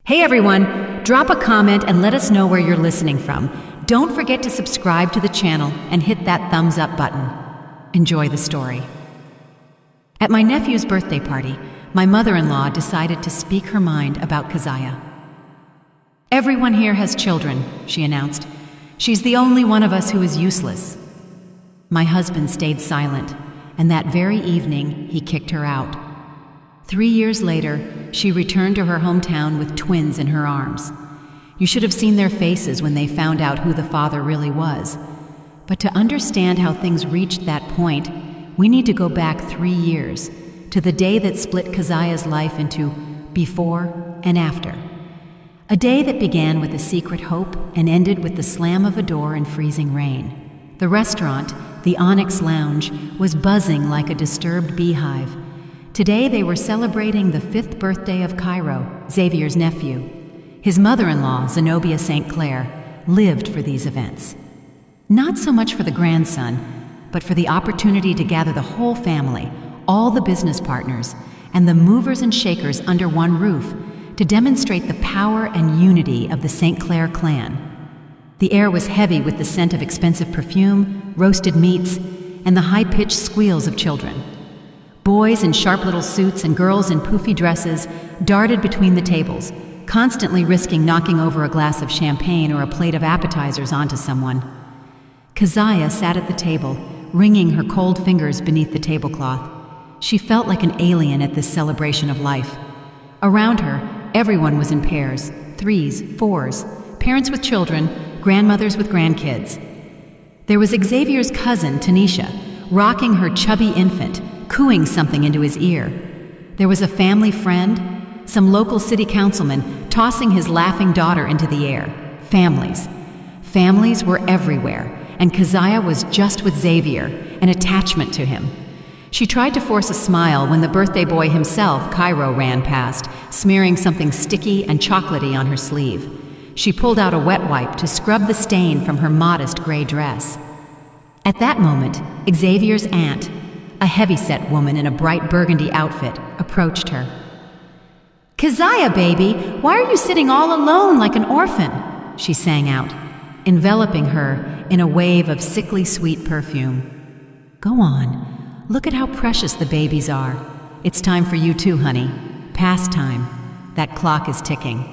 Hey everyone, drop a comment and let us know where you're listening from. Don't forget to subscribe to the channel and hit that thumbs up button. Enjoy the story. At my nephew's birthday party, my mother-in-law decided to speak her mind about Keziah. "Everyone here has children," she announced. "She's the only one of us who is useless." My husband stayed silent, and that very evening he kicked her out. 3 years later, she returned to her hometown with twins in her arms. You should have seen their faces when they found out who the father really was. But to understand how things reached that point, we need to go back 3 years, to the day that split Keziah's life into before and after. A day that began with a secret hope and ended with the slam of a door and freezing rain. The restaurant, the Onyx Lounge, was buzzing like a disturbed beehive. Today they were celebrating the 5th birthday of Cairo, Xavier's nephew. His mother-in-law, Zenobia St. Clair, lived for these events. Not so much for the grandson, but for the opportunity to gather the whole family, all the business partners, and the movers and shakers under one roof, to demonstrate the power and unity of the St. Clair clan. The air was heavy with the scent of expensive perfume, roasted meats, and the high-pitched squeals of children. Boys in sharp little suits and girls in poofy dresses darted between the tables, constantly risking knocking over a glass of champagne or a plate of appetizers onto someone. Keziah sat at the table, wringing her cold fingers beneath the tablecloth. She felt like an alien at this celebration of life. Around her, everyone was in pairs, 3s, 4s, parents with children, grandmothers with grandkids. There was Xavier's cousin, Tanisha, rocking her chubby infant, cooing something into his ear. There was a family friend, some local city councilman tossing his laughing daughter into the air. Families. Families were everywhere, and Keziah was just with Xavier, an attachment to him. She tried to force a smile when the birthday boy himself, Cairo, ran past, smearing something sticky and chocolatey on her sleeve. She pulled out a wet wipe to scrub the stain from her modest gray dress. At that moment, Xavier's aunt, a heavy-set woman in a bright burgundy outfit, approached her. "Keziah, baby, why are you sitting all alone like an orphan?" she sang out, enveloping her in a wave of sickly sweet perfume. "Go on. Look at how precious the babies are. It's time for you too, honey. Past time. That clock is ticking."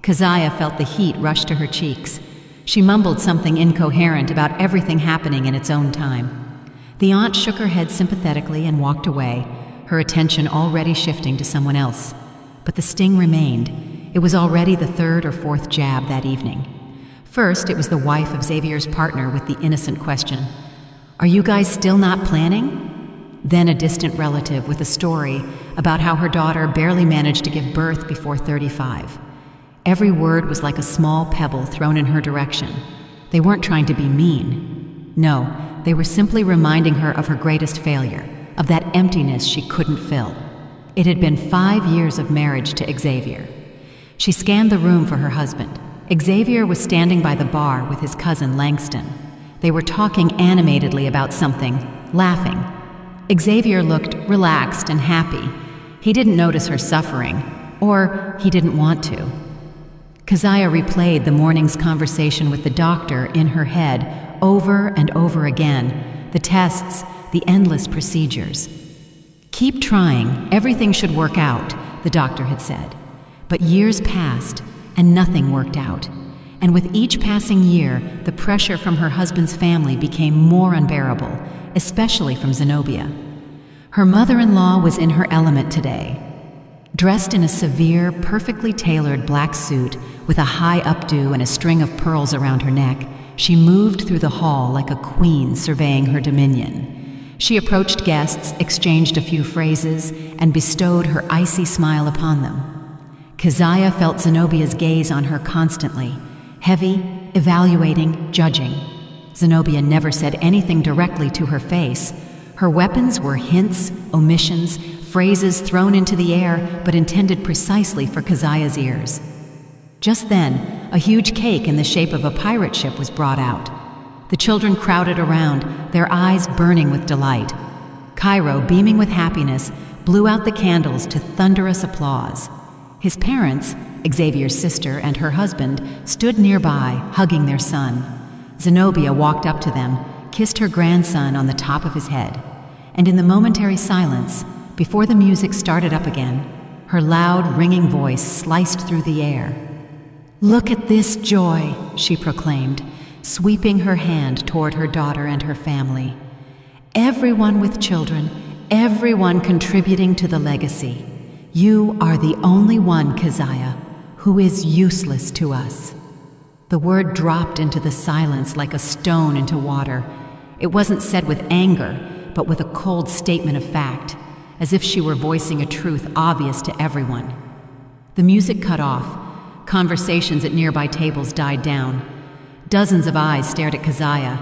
Keziah felt the heat rush to her cheeks. She mumbled something incoherent about everything happening in its own time. The aunt shook her head sympathetically and walked away, her attention already shifting to someone else. But the sting remained. It was already the 3rd or 4th jab that evening. First, it was the wife of Xavier's partner with the innocent question, "Are you guys still not planning?" Then a distant relative with a story about how her daughter barely managed to give birth before 35. Every word was like a small pebble thrown in her direction. They weren't trying to be mean. No, they were simply reminding her of her greatest failure, of that emptiness she couldn't fill. It had been 5 years of marriage to Xavier. She scanned the room for her husband. Xavier was standing by the bar with his cousin Langston. They were talking animatedly about something, laughing. Xavier looked relaxed and happy. He didn't notice her suffering, or he didn't want to. Keziah replayed the morning's conversation with the doctor in her head over and over again, the tests, the endless procedures. "Keep trying, everything should work out," the doctor had said. But years passed, and nothing worked out. And with each passing year, the pressure from her husband's family became more unbearable, especially from Zenobia. Her mother-in-law was in her element today. Dressed in a severe, perfectly tailored black suit with a high updo and a string of pearls around her neck, she moved through the hall like a queen surveying her dominion. She approached guests, exchanged a few phrases, and bestowed her icy smile upon them. Keziah felt Zenobia's gaze on her constantly, heavy, evaluating, judging. Zenobia never said anything directly to her face. Her weapons were hints, omissions, phrases thrown into the air but intended precisely for Keziah's ears. Just then, a huge cake in the shape of a pirate ship was brought out. The children crowded around, their eyes burning with delight. Cairo, beaming with happiness, blew out the candles to thunderous applause. His parents, Xavier's sister, and her husband stood nearby, hugging their son. Zenobia walked up to them, kissed her grandson on the top of his head, and in the momentary silence, before the music started up again, her loud, ringing voice sliced through the air. "Look at this joy," she proclaimed, sweeping her hand toward her daughter and her family. "Everyone with children, everyone contributing to the legacy. You are the only one, Keziah, who is useless to us." The word dropped into the silence like a stone into water. It wasn't said with anger, but with a cold statement of fact, as if she were voicing a truth obvious to everyone. The music cut off. Conversations at nearby tables died down. Dozens of eyes stared at Keziah.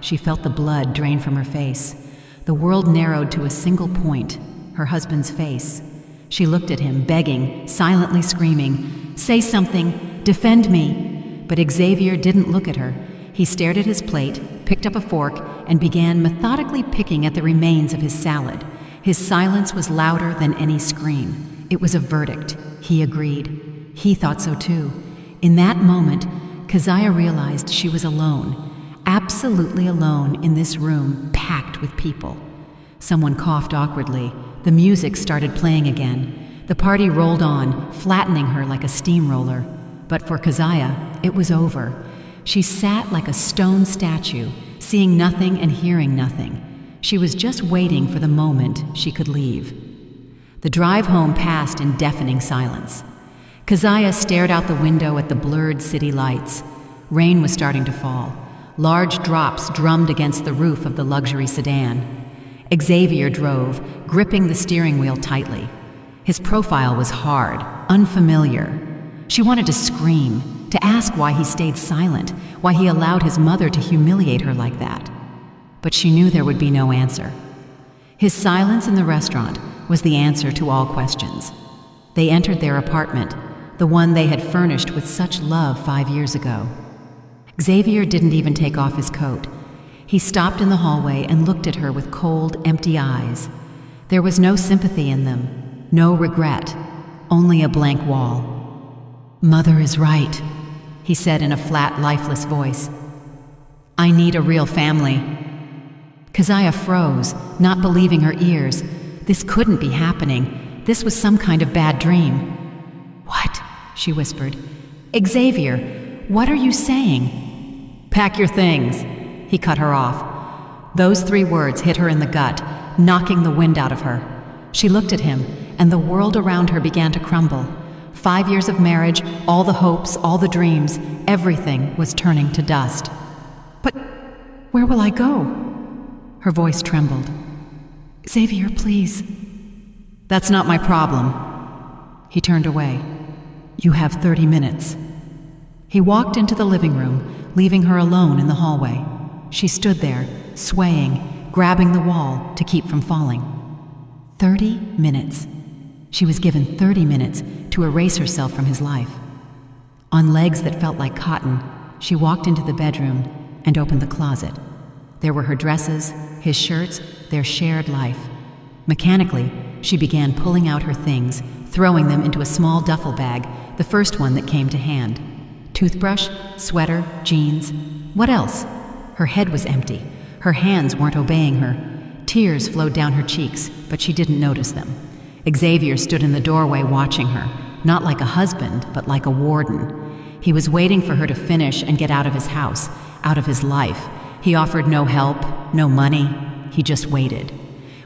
She felt the blood drain from her face. The world narrowed to a single point, her husband's face. She looked at him, begging, silently screaming, "Say something! Defend me!" But Xavier didn't look at her. He stared at his plate, picked up a fork, and began methodically picking at the remains of his salad. His silence was louder than any scream. It was a verdict. He agreed. He thought so too. In that moment, Keziah realized she was alone, absolutely alone in this room packed with people. Someone coughed awkwardly. The music started playing again. The party rolled on, flattening her like a steamroller. But for Keziah, it was over. She sat like a stone statue, seeing nothing and hearing nothing. She was just waiting for the moment she could leave. The drive home passed in deafening silence. Keziah stared out the window at the blurred city lights. Rain was starting to fall. Large drops drummed against the roof of the luxury sedan. Xavier drove, gripping the steering wheel tightly. His profile was hard, unfamiliar. She wanted to scream, to ask why he stayed silent, why he allowed his mother to humiliate her like that. But she knew there would be no answer. His silence in the restaurant was the answer to all questions. They entered their apartment, the one they had furnished with such love 5 years ago. Xavier didn't even take off his coat. He stopped in the hallway and looked at her with cold, empty eyes. There was no sympathy in them, no regret, only a blank wall. "Mother is right," he said in a flat, lifeless voice. "I need a real family." Keziah froze, not believing her ears. This couldn't be happening. This was some kind of bad dream. "What?" she whispered. "Xavier, what are you saying?" "Pack your things," he cut her off. Those 3 words hit her in the gut, knocking the wind out of her. She looked at him, and the world around her began to crumble. 5 years of marriage, all the hopes, all the dreams, everything was turning to dust. "But where will I go?" Her voice trembled. "Xavier, please." "That's not my problem." He turned away. "You have 30 minutes. He walked into the living room, leaving her alone in the hallway. She stood there, swaying, grabbing the wall to keep from falling. 30 minutes. She was given 30 minutes to erase herself from his life. On legs that felt like cotton, she walked into the bedroom and opened the closet. There were her dresses, his shirts, their shared life. Mechanically, she began pulling out her things, throwing them into a small duffel bag, the first one that came to hand. Toothbrush, sweater, jeans. What else? Her head was empty. Her hands weren't obeying her. Tears flowed down her cheeks, but she didn't notice them. Xavier stood in the doorway watching her, not like a husband, but like a warden. He was waiting for her to finish and get out of his house, out of his life. He offered no help, no money. He just waited.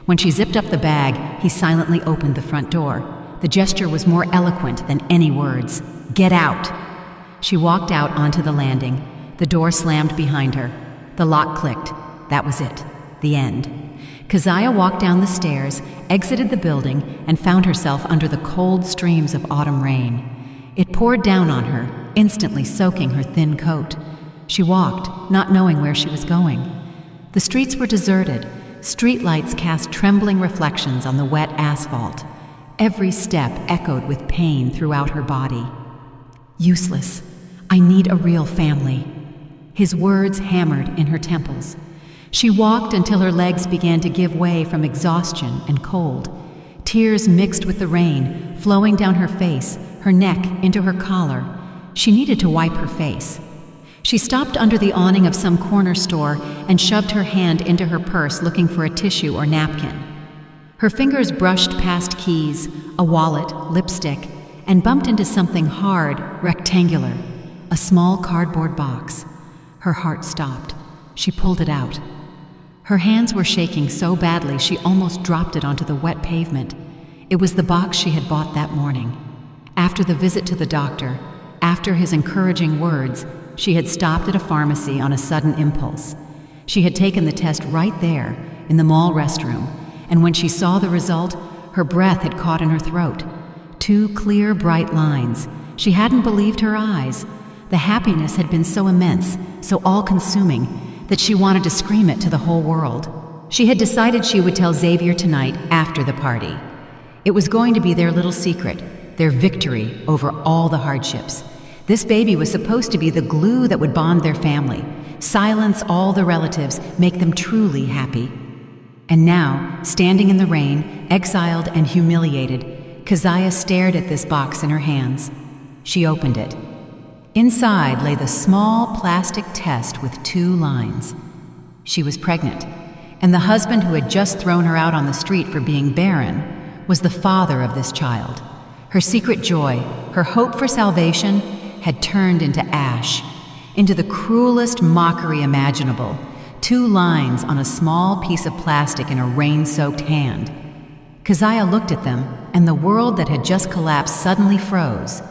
When she zipped up the bag, he silently opened the front door. The gesture was more eloquent than any words. "Get out!" She walked out onto the landing. The door slammed behind her. The lock clicked. That was it. The end. Keziah walked down the stairs, exited the building, and found herself under the cold streams of autumn rain. It poured down on her, instantly soaking her thin coat. She walked, not knowing where she was going. The streets were deserted. Streetlights cast trembling reflections on the wet asphalt. Every step echoed with pain throughout her body. Useless. I need a real family. His words hammered in her temples. She walked until her legs began to give way from exhaustion and cold. Tears mixed with the rain, flowing down her face, her neck into her collar. She needed to wipe her face. She stopped under the awning of some corner store and shoved her hand into her purse looking for a tissue or napkin. Her fingers brushed past keys, a wallet, lipstick, and bumped into something hard, rectangular, a small cardboard box. Her heart stopped. She pulled it out. Her hands were shaking so badly she almost dropped it onto the wet pavement. It was the box she had bought that morning. After the visit to the doctor, after his encouraging words, she had stopped at a pharmacy on a sudden impulse. She had taken the test right there, in the mall restroom, and when she saw the result, her breath had caught in her throat. 2 clear, bright lines. She hadn't believed her eyes. The happiness had been so immense, so all-consuming, that she wanted to scream it to the whole world. She had decided she would tell Xavier tonight after the party. It was going to be their little secret, their victory over all the hardships. This baby was supposed to be the glue that would bond their family, silence all the relatives, make them truly happy. And now, standing in the rain, exiled and humiliated, Keziah stared at this box in her hands. She opened it. Inside lay the small plastic test with 2 lines. She was pregnant, and the husband who had just thrown her out on the street for being barren was the father of this child. Her secret joy, her hope for salvation, had turned into ash, into the cruelest mockery imaginable. 2 lines on a small piece of plastic in a rain-soaked hand. Keziah looked at them, and the world that had just collapsed suddenly froze.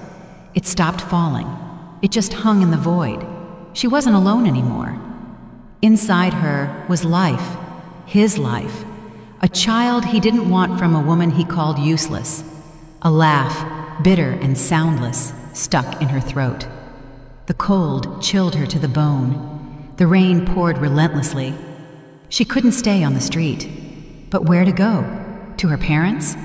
It stopped falling. It just hung in the void. She wasn't alone anymore. Inside her was life, his life, a child he didn't want from a woman he called useless. A laugh, bitter and soundless, stuck in her throat. The cold chilled her to the bone. The rain poured relentlessly. She couldn't stay on the street. But where to go? To her parents?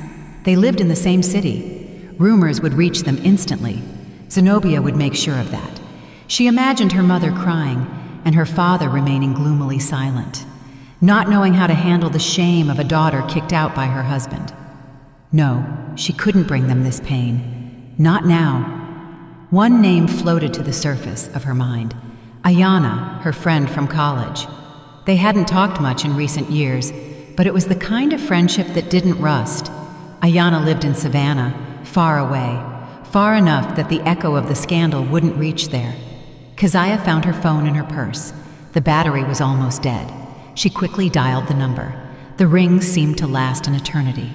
They lived in the same city. Rumors would reach them instantly. Zenobia would make sure of that. She imagined her mother crying and her father remaining gloomily silent, not knowing how to handle the shame of a daughter kicked out by her husband. No, she couldn't bring them this pain. Not now. One name floated to the surface of her mind. Ayanna, her friend from college. They hadn't talked much in recent years, but it was the kind of friendship that didn't rust. Ayanna lived in Savannah, far away, far enough that the echo of the scandal wouldn't reach there. Keziah found her phone in her purse. The battery was almost dead. She quickly dialed the number. The ring seemed to last an eternity.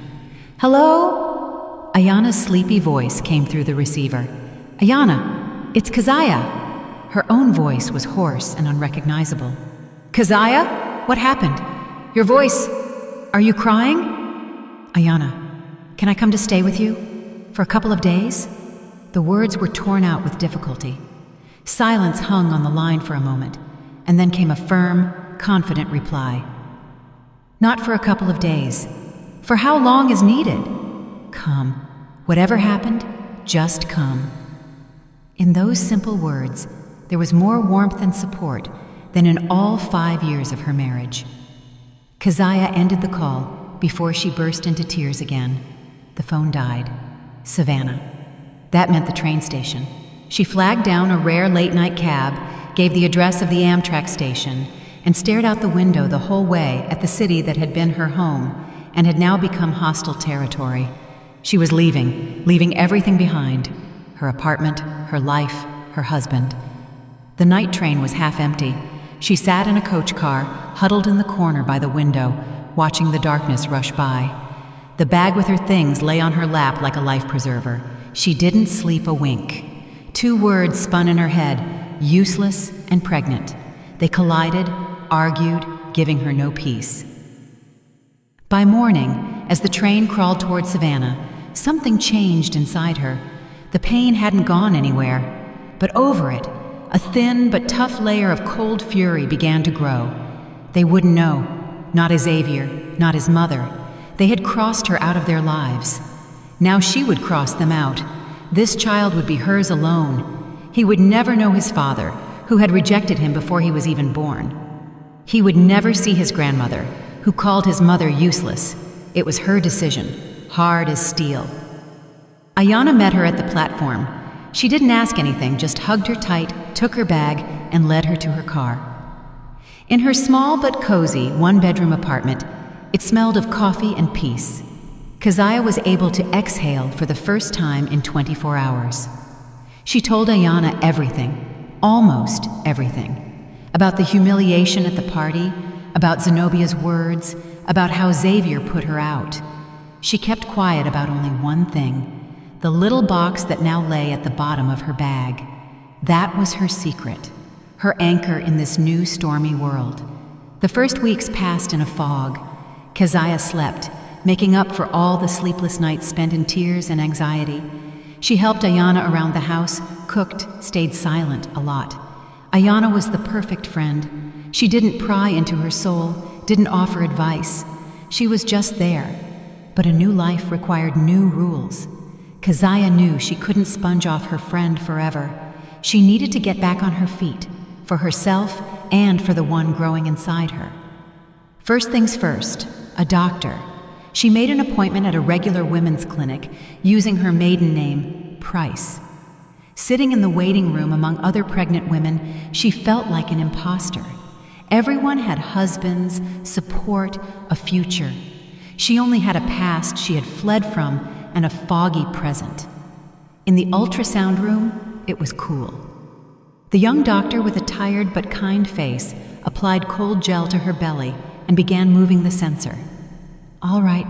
"Hello?" Ayanna's sleepy voice came through the receiver. "Ayanna, it's Keziah." Her own voice was hoarse and unrecognizable. "Keziah? What happened? Your voice... Are you crying?" "Ayanna, can I come to stay with you? For a couple of days?" The words were torn out with difficulty. Silence hung on the line for a moment, and then came a firm, confident reply. "Not for a couple of days. For how long is needed? Come. Whatever happened, just come." In those simple words, there was more warmth and support than in all 5 years of her marriage. Keziah ended the call before she burst into tears again. The phone died. Savannah. That meant the train station. She flagged down a rare late-night cab, gave the address of the Amtrak station, and stared out the window the whole way at the city that had been her home and had now become hostile territory. She was leaving everything behind. Her apartment, her life, her husband. The night train was half empty. She sat in a coach car, huddled in the corner by the window, watching the darkness rush by. The bag with her things lay on her lap like a life preserver. She didn't sleep a wink. 2 words spun in her head, useless and pregnant. They collided, argued, giving her no peace. By morning, as the train crawled toward Savannah, something changed inside her. The pain hadn't gone anywhere, but over it, a thin but tough layer of cold fury began to grow. They wouldn't know, not Xavier, not his mother. They had crossed her out of their lives. Now she would cross them out. This child would be hers alone. He would never know his father, who had rejected him before he was even born. He would never see his grandmother, who called his mother useless. It was her decision, hard as steel. Ayana met her at the platform. She didn't ask anything, just hugged her tight, took her bag, and led her to her car. In her small but cozy one-bedroom apartment, it smelled of coffee and peace. Keziah was able to exhale for the first time in 24 hours. She told Ayana everything, almost everything, about the humiliation at the party, about Zenobia's words, about how Xavier put her out. She kept quiet about only one thing, the little box that now lay at the bottom of her bag. That was her secret, her anchor in this new stormy world. The first weeks passed in a fog. Keziah slept, making up for all the sleepless nights spent in tears and anxiety. She helped Ayana around the house, cooked, stayed silent a lot. Ayana was the perfect friend. She didn't pry into her soul, didn't offer advice. She was just there. But a new life required new rules. Keziah knew she couldn't sponge off her friend forever. She needed to get back on her feet, for herself and for the one growing inside her. First things first, a doctor. She made an appointment at a regular women's clinic using her maiden name, Price. Sitting in the waiting room among other pregnant women, she felt like an imposter. Everyone had husbands, support, a future. She only had a past she had fled from and a foggy present. In the ultrasound room, it was cool. The young doctor with a tired but kind face applied cold gel to her belly and began moving the sensor. "All right,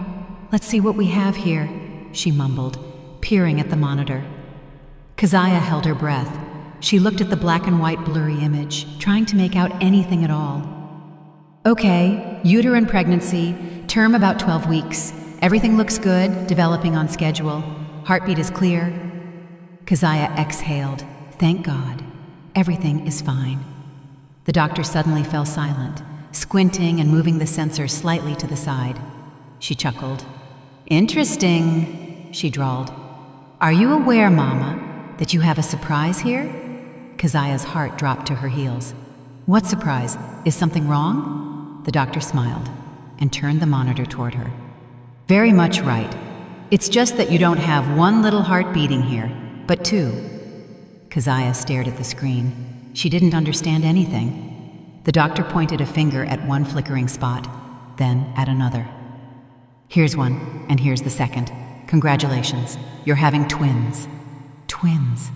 let's see what we have here," she mumbled, peering at the monitor. Keziah held her breath. She looked at the black and white blurry image, trying to make out anything at all. "Okay, uterine pregnancy, term about 12 weeks. Everything looks good, developing on schedule. Heartbeat is clear." Keziah exhaled. Thank God. Everything is fine. The doctor suddenly fell silent, squinting and moving the sensor slightly to the side. She chuckled. "Interesting," she drawled. "Are you aware, Mama, that you have a surprise here?" Keziah's heart dropped to her heels. "What surprise? Is something wrong?" The doctor smiled and turned the monitor toward her. "Very much right. It's just that you don't have one little heart beating here, but two." Keziah stared at the screen. She didn't understand anything. The doctor pointed a finger at one flickering spot, then at another. "Here's one, and here's the second. Congratulations, you're having twins." Twins.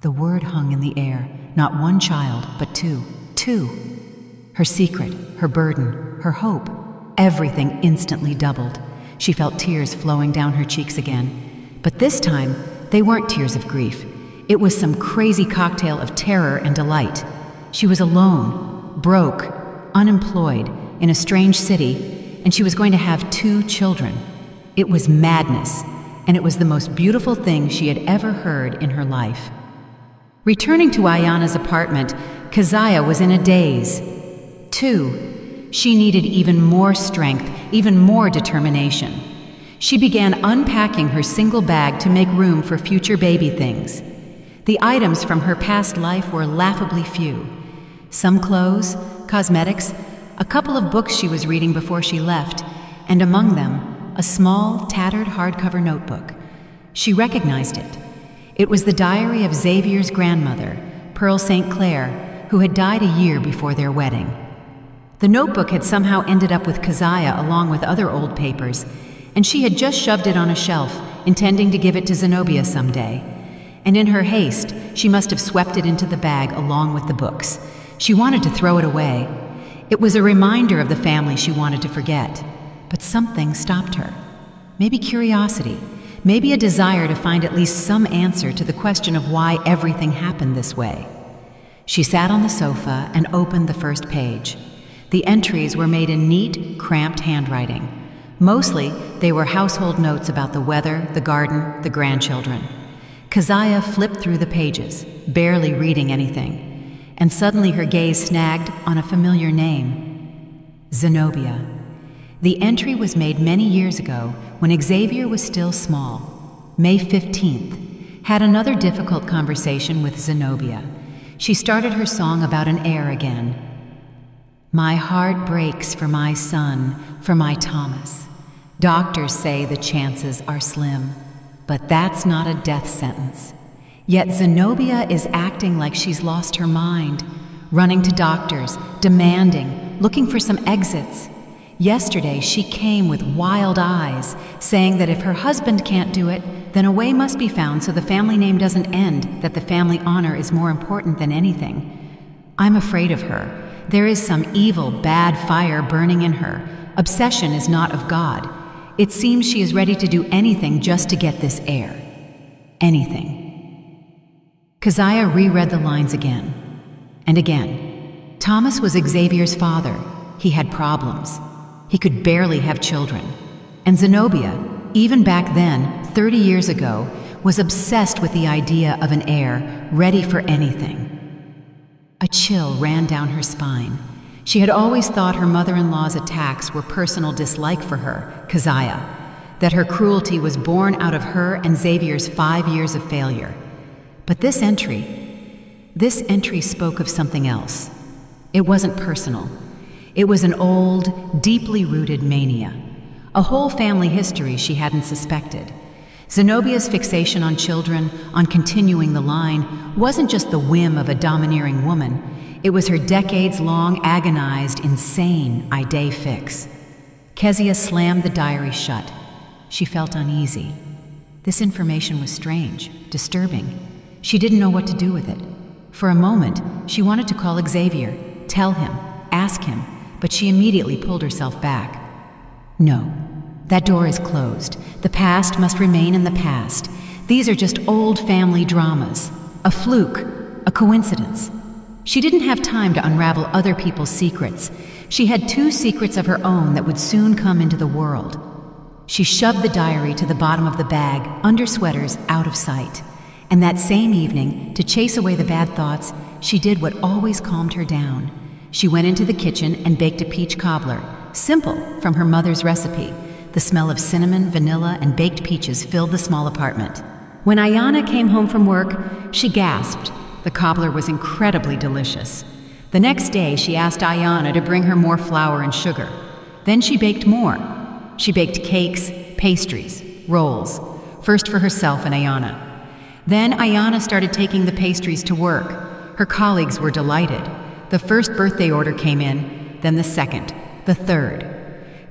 The word hung in the air. Not one child, but two. Two. Her secret, her burden, her hope, everything instantly doubled. She felt tears flowing down her cheeks again. But this time, they weren't tears of grief. It was some crazy cocktail of terror and delight. She was alone, broke, unemployed, in a strange city, and she was going to have 2 children. It was madness, and it was the most beautiful thing she had ever heard in her life. Returning to Ayana's apartment, Keziah was in a daze. 2. She needed even more strength, even more determination. She began unpacking her single bag to make room for future baby things. The items from her past life were laughably few. Some clothes, cosmetics, a couple of books she was reading before she left, and among them, a small, tattered hardcover notebook. She recognized it. It was the diary of Xavier's grandmother, Pearl St. Clair, who had died a year before their wedding. The notebook had somehow ended up with Keziah along with other old papers, and she had just shoved it on a shelf, intending to give it to Zenobia someday. And in her haste, she must have swept it into the bag along with the books. She wanted to throw it away. It was a reminder of the family she wanted to forget. But something stopped her. Maybe curiosity, maybe a desire to find at least some answer to the question of why everything happened this way. She sat on the sofa and opened the first page. The entries were made in neat, cramped handwriting. Mostly, they were household notes about the weather, the garden, the grandchildren. Keziah flipped through the pages, barely reading anything, and suddenly her gaze snagged on a familiar name. Zenobia. The entry was made many years ago when Xavier was still small. May 15th. Had another difficult conversation with Zenobia. She started her song about an heir again. "My heart breaks for my son, for my Thomas. Doctors say the chances are slim. But that's not a death sentence. Yet Zenobia is acting like she's lost her mind, running to doctors, demanding, looking for some exits. Yesterday, she came with wild eyes, saying that if her husband can't do it, then a way must be found so the family name doesn't end, that the family honor is more important than anything. I'm afraid of her. There is some evil, bad fire burning in her. Obsession is not of God. It seems she is ready to do anything just to get this heir. Anything. Keziah reread the lines again and again. Thomas was Xavier's father. He had problems. He could barely have children. And Zenobia, even back then, 30 years ago, was obsessed with the idea of an heir ready for anything. A chill ran down her spine. She had always thought her mother-in-law's attacks were personal dislike for her, Keziah, that her cruelty was born out of her and Xavier's 5 years of failure. But this entry spoke of something else. It wasn't personal. It was an old, deeply rooted mania, a whole family history she hadn't suspected. Zenobia's fixation on children, on continuing the line, wasn't just the whim of a domineering woman. It was her decades-long, agonized, insane idée fixe. Kezia slammed the diary shut. She felt uneasy. This information was strange, disturbing. She didn't know what to do with it. For a moment, she wanted to call Xavier, tell him, ask him, but she immediately pulled herself back. No, that door is closed. The past must remain in the past. These are just old family dramas, a fluke, a coincidence. She didn't have time to unravel other people's secrets. She had 2 secrets of her own that would soon come into the world. She shoved the diary to the bottom of the bag, under sweaters, out of sight. And that same evening, to chase away the bad thoughts, she did what always calmed her down. She went into the kitchen and baked a peach cobbler, simple, from her mother's recipe. The smell of cinnamon, vanilla, and baked peaches filled the small apartment. When Ayana came home from work, she gasped. The cobbler was incredibly delicious. The next day, she asked Ayana to bring her more flour and sugar. Then she baked more. She baked cakes, pastries, rolls, first for herself and Ayana. Then Ayana started taking the pastries to work. Her colleagues were delighted. The first birthday order came in, then the second, the third.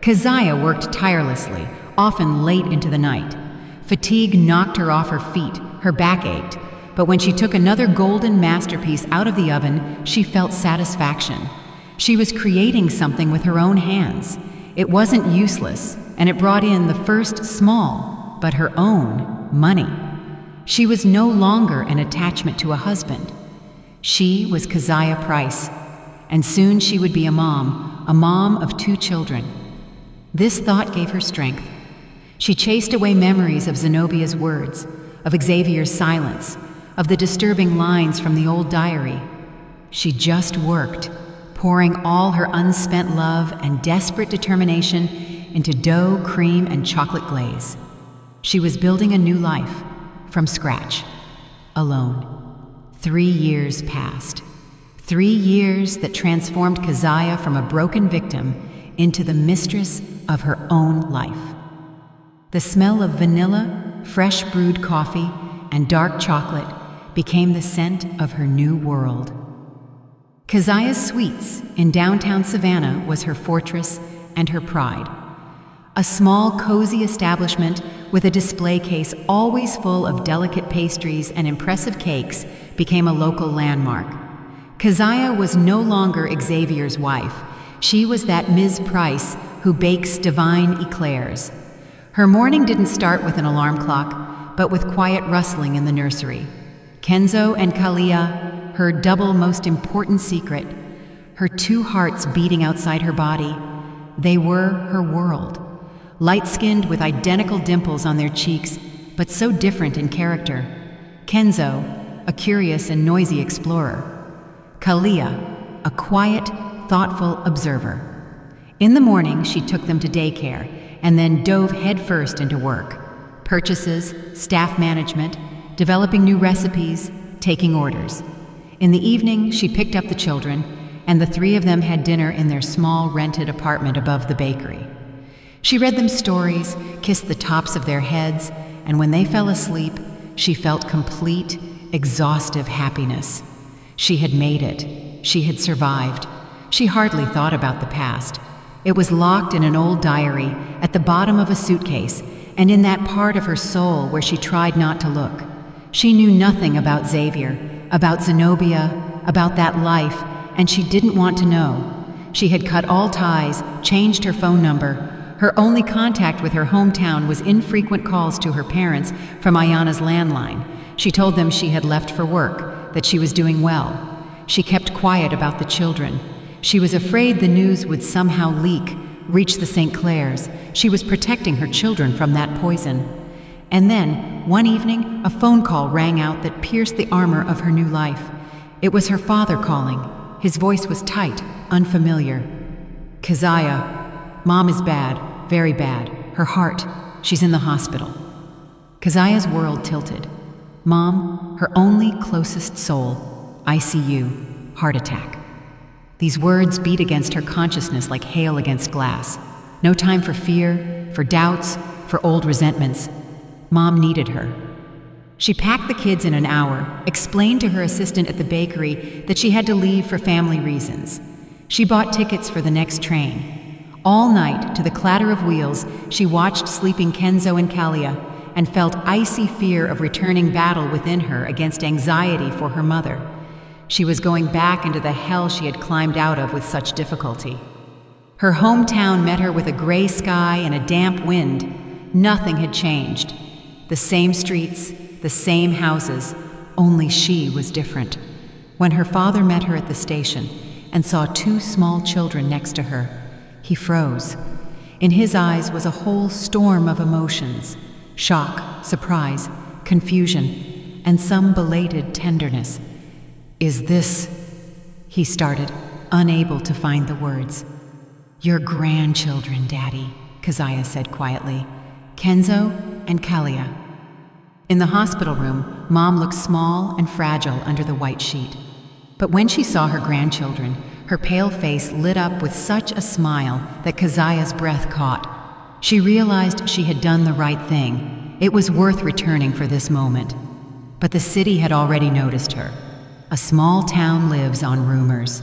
Keziah worked tirelessly, often late into the night. Fatigue knocked her off her feet, her back ached, but when she took another golden masterpiece out of the oven, she felt satisfaction. She was creating something with her own hands. It wasn't useless, and it brought in the first small, but her own, money. She was no longer an attachment to a husband. She was Keziah Price, and soon she would be a mom of 2 children. This thought gave her strength. She chased away memories of Zenobia's words, of Xavier's silence, of the disturbing lines from the old diary. She just worked, pouring all her unspent love and desperate determination into dough, cream, and chocolate glaze. She was building a new life, from scratch, alone. 3 years passed. 3 years that transformed Keziah from a broken victim into the mistress of her own life. The smell of vanilla, fresh brewed coffee, and dark chocolate became the scent of her new world. Keziah's Sweets in downtown Savannah was her fortress and her pride. A small, cozy establishment with a display case always full of delicate pastries and impressive cakes became a local landmark. Keziah was no longer Xavier's wife. She was that Ms. Price who bakes divine eclairs. Her morning didn't start with an alarm clock, but with quiet rustling in the nursery. Kenzo and Kalia, her double most important secret, her 2 hearts beating outside her body, they were her world. Light-skinned with identical dimples on their cheeks, but so different in character. Kenzo, a curious and noisy explorer. Kalia, a quiet, thoughtful observer. In the morning, she took them to daycare and then dove headfirst into work. Purchases, staff management, developing new recipes, taking orders. In the evening, she picked up the children, and the 3 of them had dinner in their small rented apartment above the bakery. She read them stories, kissed the tops of their heads, and when they fell asleep, she felt complete, exhaustive happiness. She had made it. She had survived. She hardly thought about the past. It was locked in an old diary at the bottom of a suitcase, and in that part of her soul where she tried not to look. She knew nothing about Xavier, about Zenobia, about that life, and she didn't want to know. She had cut all ties, changed her phone number. Her only contact with her hometown was infrequent calls to her parents from Ayana's landline. She told them she had left for work, that she was doing well. She kept quiet about the children. She was afraid the news would somehow leak, reach the St. Clairs. She was protecting her children from that poison. And then, one evening, a phone call rang out that pierced the armor of her new life. It was her father calling. His voice was tight, unfamiliar. "Keziah, Mom is bad, very bad. Her heart, she's in the hospital." Keziah's world tilted. Mom, her only closest soul, ICU, heart attack. These words beat against her consciousness like hail against glass. No time for fear, for doubts, for old resentments. Mom needed her. She packed the kids in an hour, explained to her assistant at the bakery that she had to leave for family reasons. She bought tickets for the next train. All night, to the clatter of wheels, she watched sleeping Kenzo and Kalia and felt icy fear of returning battle within her against anxiety for her mother. She was going back into the hell she had climbed out of with such difficulty. Her hometown met her with a gray sky and a damp wind. Nothing had changed. The same streets, the same houses, only she was different. When her father met her at the station and saw two small children next to her, he froze. In his eyes was a whole storm of emotions: shock, surprise, confusion, and some belated tenderness. "Is this—" he started, unable to find the words. "Your grandchildren, Daddy," Keziah said quietly. "Kenzo and Kalia." In the hospital room, Mom looked small and fragile under the white sheet. But when she saw her grandchildren, her pale face lit up with such a smile that Keziah's breath caught. She realized she had done the right thing. It was worth returning for this moment. But the city had already noticed her. A small town lives on rumors.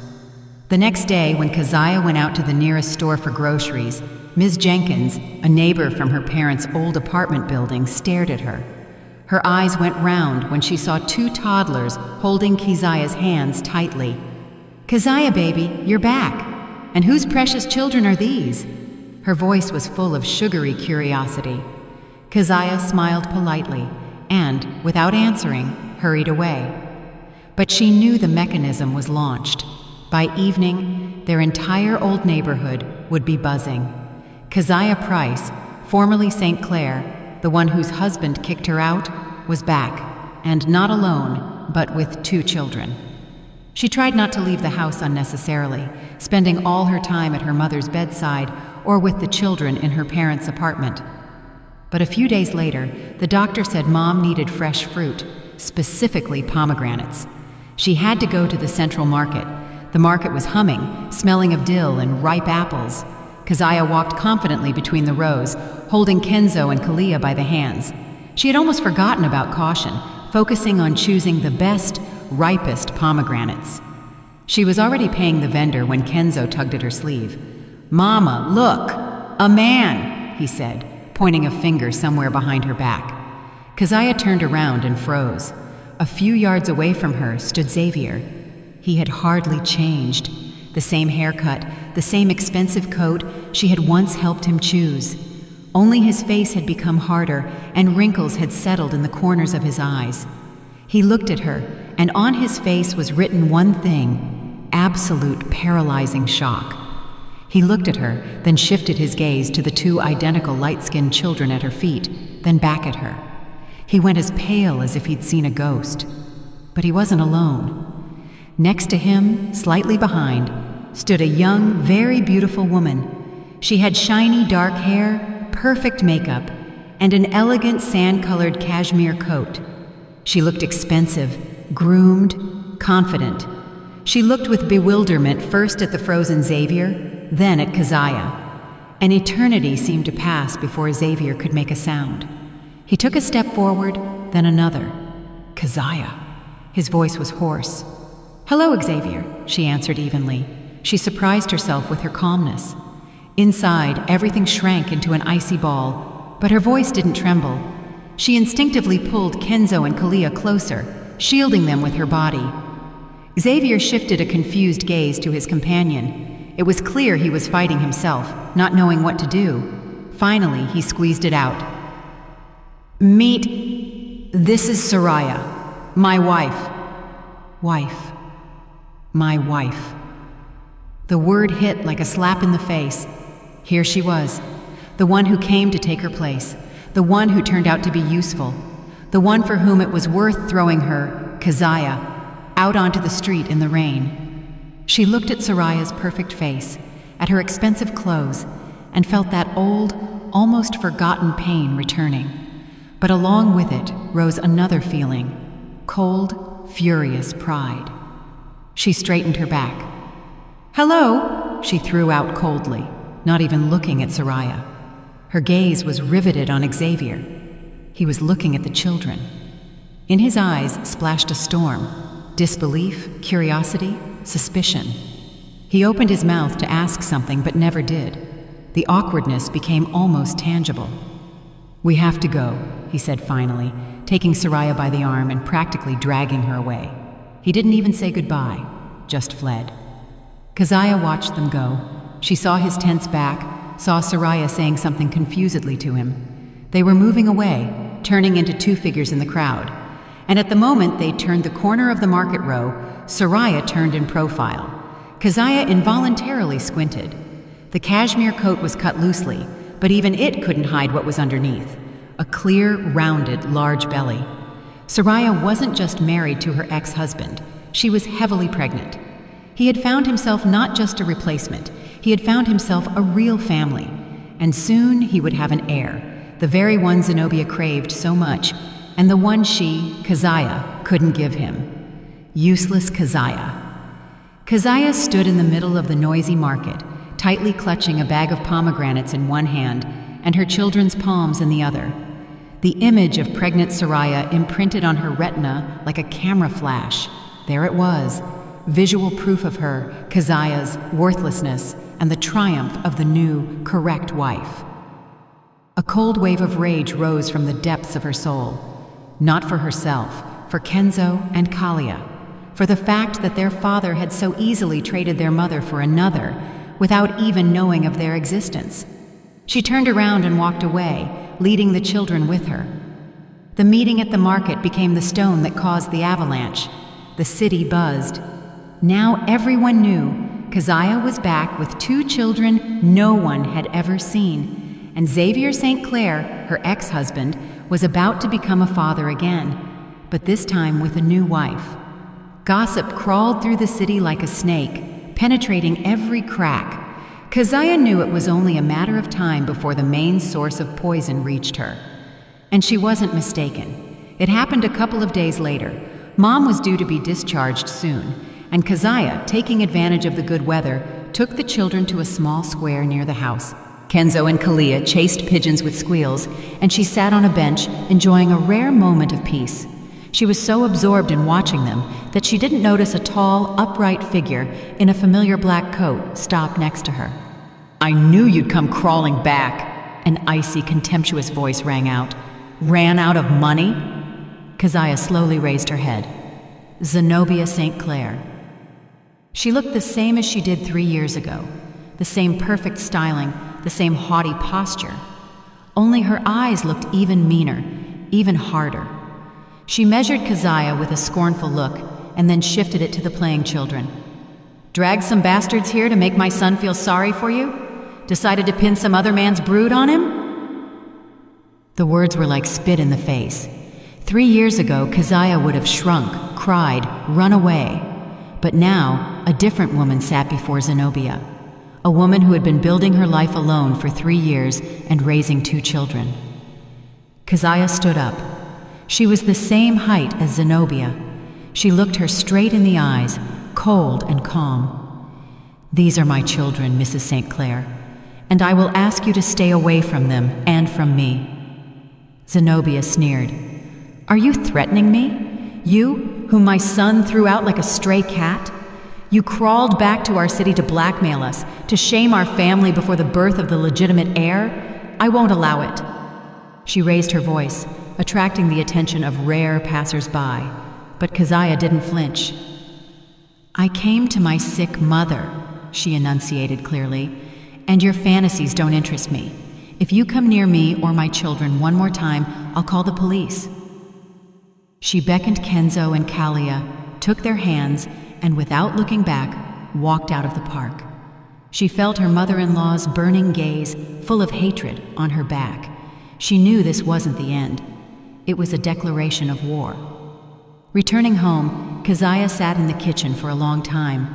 The next day, when Keziah went out to the nearest store for groceries, Ms. Jenkins, a neighbor from her parents' old apartment building, stared at her. Her eyes went round when she saw two toddlers holding Keziah's hands tightly. "Keziah, baby, you're back. And whose precious children are these?" Her voice was full of sugary curiosity. Keziah smiled politely and, without answering, hurried away. But she knew the mechanism was launched. By evening, their entire old neighborhood would be buzzing. Keziah Price, formerly St. Clair, the one whose husband kicked her out, was back, and not alone, but with two children. She tried not to leave the house unnecessarily, spending all her time at her mother's bedside or with the children in her parents' apartment. But a few days later, the doctor said Mom needed fresh fruit, specifically pomegranates. She had to go to the central market. The market was humming, smelling of dill and ripe apples. Keziah walked confidently between the rows, holding Kenzo and Kalia by the hands. She had almost forgotten about caution, focusing on choosing the best, ripest pomegranates. She was already paying the vendor when Kenzo tugged at her sleeve. "Mama, look! A man!" he said, pointing a finger somewhere behind her back. Keziah turned around and froze. A few yards away from her stood Xavier. He had hardly changed. The same haircut, the same expensive coat she had once helped him choose. Only his face had become harder, and wrinkles had settled in the corners of his eyes. He looked at her, and on his face was written one thing: absolute paralyzing shock. He looked at her, then shifted his gaze to the two identical light-skinned children at her feet, then back at her. He went as pale as if he'd seen a ghost. But he wasn't alone. Next to him, slightly behind, stood a young, very beautiful woman. She had shiny dark hair, perfect makeup, and an elegant sand-colored cashmere coat. She looked expensive, groomed, confident. She looked with bewilderment first at the frozen Xavier, then at Keziah. An eternity seemed to pass before Xavier could make a sound. He took a step forward, then another. Keziah. His voice was hoarse. "Hello, Xavier," she answered evenly. She surprised herself with her calmness. Inside, everything shrank into an icy ball, but her voice didn't tremble. She instinctively pulled Kenzo and Kalia closer, shielding them with her body. Xavier shifted a confused gaze to his companion. It was clear he was fighting himself, not knowing what to do. Finally, he squeezed it out. "Meet... This is Soraya, my wife." Wife. My wife. The word hit like a slap in the face. Here she was, the one who came to take her place, the one who turned out to be useful, the one for whom it was worth throwing her, Keziah, out onto the street in the rain. She looked at Soraya's perfect face, at her expensive clothes, and felt that old, almost forgotten pain returning. But along with it rose another feeling, cold, furious pride. She straightened her back. "Hello," she threw out coldly, not even looking at Soraya. Her gaze was riveted on Xavier. He was looking at the children. In his eyes splashed a storm, disbelief, curiosity, suspicion. He opened his mouth to ask something but never did. The awkwardness became almost tangible. "We have to go," he said finally, taking Soraya by the arm and practically dragging her away. He didn't even say goodbye, just fled. Keziah watched them go. She saw his tense back, saw Soraya saying something confusedly to him. They were moving away, turning into two figures in the crowd. And at the moment they turned the corner of the market row, Soraya turned in profile. Keziah involuntarily squinted. The cashmere coat was cut loosely, but even it couldn't hide what was underneath. A clear, rounded, large belly. Soraya wasn't just married to her ex-husband. She was heavily pregnant. He had found himself not just a replacement. He had found himself a real family. And soon he would have an heir, the very one Zenobia craved so much, and the one she, Keziah, couldn't give him. Useless Keziah. Keziah stood in the middle of the noisy market, tightly clutching a bag of pomegranates in one hand and her children's palms in the other. The image of pregnant Soraya imprinted on her retina like a camera flash. There it was, visual proof of her, Keziah's, worthlessness and the triumph of the new, correct wife. A cold wave of rage rose from the depths of her soul. Not for herself, for Kenzo and Kalia, for the fact that their father had so easily traded their mother for another without even knowing of their existence. She turned around and walked away, leading the children with her. The meeting at the market became the stone that caused the avalanche. The city buzzed. Now everyone knew Keziah was back with two children no one had ever seen, and Xavier St. Clair, her ex-husband, was about to become a father again, but this time with a new wife. Gossip crawled through the city like a snake, penetrating every crack. Keziah knew it was only a matter of time before the main source of poison reached her. And she wasn't mistaken. It happened a couple of days later. Mom was due to be discharged soon, and Keziah, taking advantage of the good weather, took the children to a small square near the house. Kenzo and Kalia chased pigeons with squeals, and she sat on a bench, enjoying a rare moment of peace. She was so absorbed in watching them that she didn't notice a tall, upright figure in a familiar black coat stop next to her. "I knew you'd come crawling back," an icy, contemptuous voice rang out. "Ran out of money?" Keziah slowly raised her head. Zenobia St. Clair. She looked the same as she did 3 years ago, the same perfect styling, the same haughty posture. Only her eyes looked even meaner, even harder. She measured Keziah with a scornful look and then shifted it to the playing children. "Dragged some bastards here to make my son feel sorry for you? Decided to pin some other man's brood on him?" The words were like spit in the face. 3 years ago, Keziah would have shrunk, cried, run away. But now, a different woman sat before Zenobia. A woman who had been building her life alone for 3 years and raising 2 children. Keziah stood up. She was the same height as Zenobia. She looked her straight in the eyes, cold and calm. "These are my children, Mrs. St. Clair, and I will ask you to stay away from them and from me." Zenobia sneered. Are you threatening me? You, whom my son threw out like a stray cat? You crawled back to our city to blackmail us, to shame our family before the birth of the legitimate heir? I won't allow it. She raised her voice, attracting the attention of rare passers-by, but Keziah didn't flinch. I came to my sick mother, she enunciated clearly, and your fantasies don't interest me. If you come near me or my children one more time, I'll call the police. She beckoned Kenzo and Kalia, took their hands, and without looking back, walked out of the park. She felt her mother-in-law's burning gaze, full of hatred, on her back. She knew this wasn't the end. It was a declaration of war. Returning home, Keziah sat in the kitchen for a long time.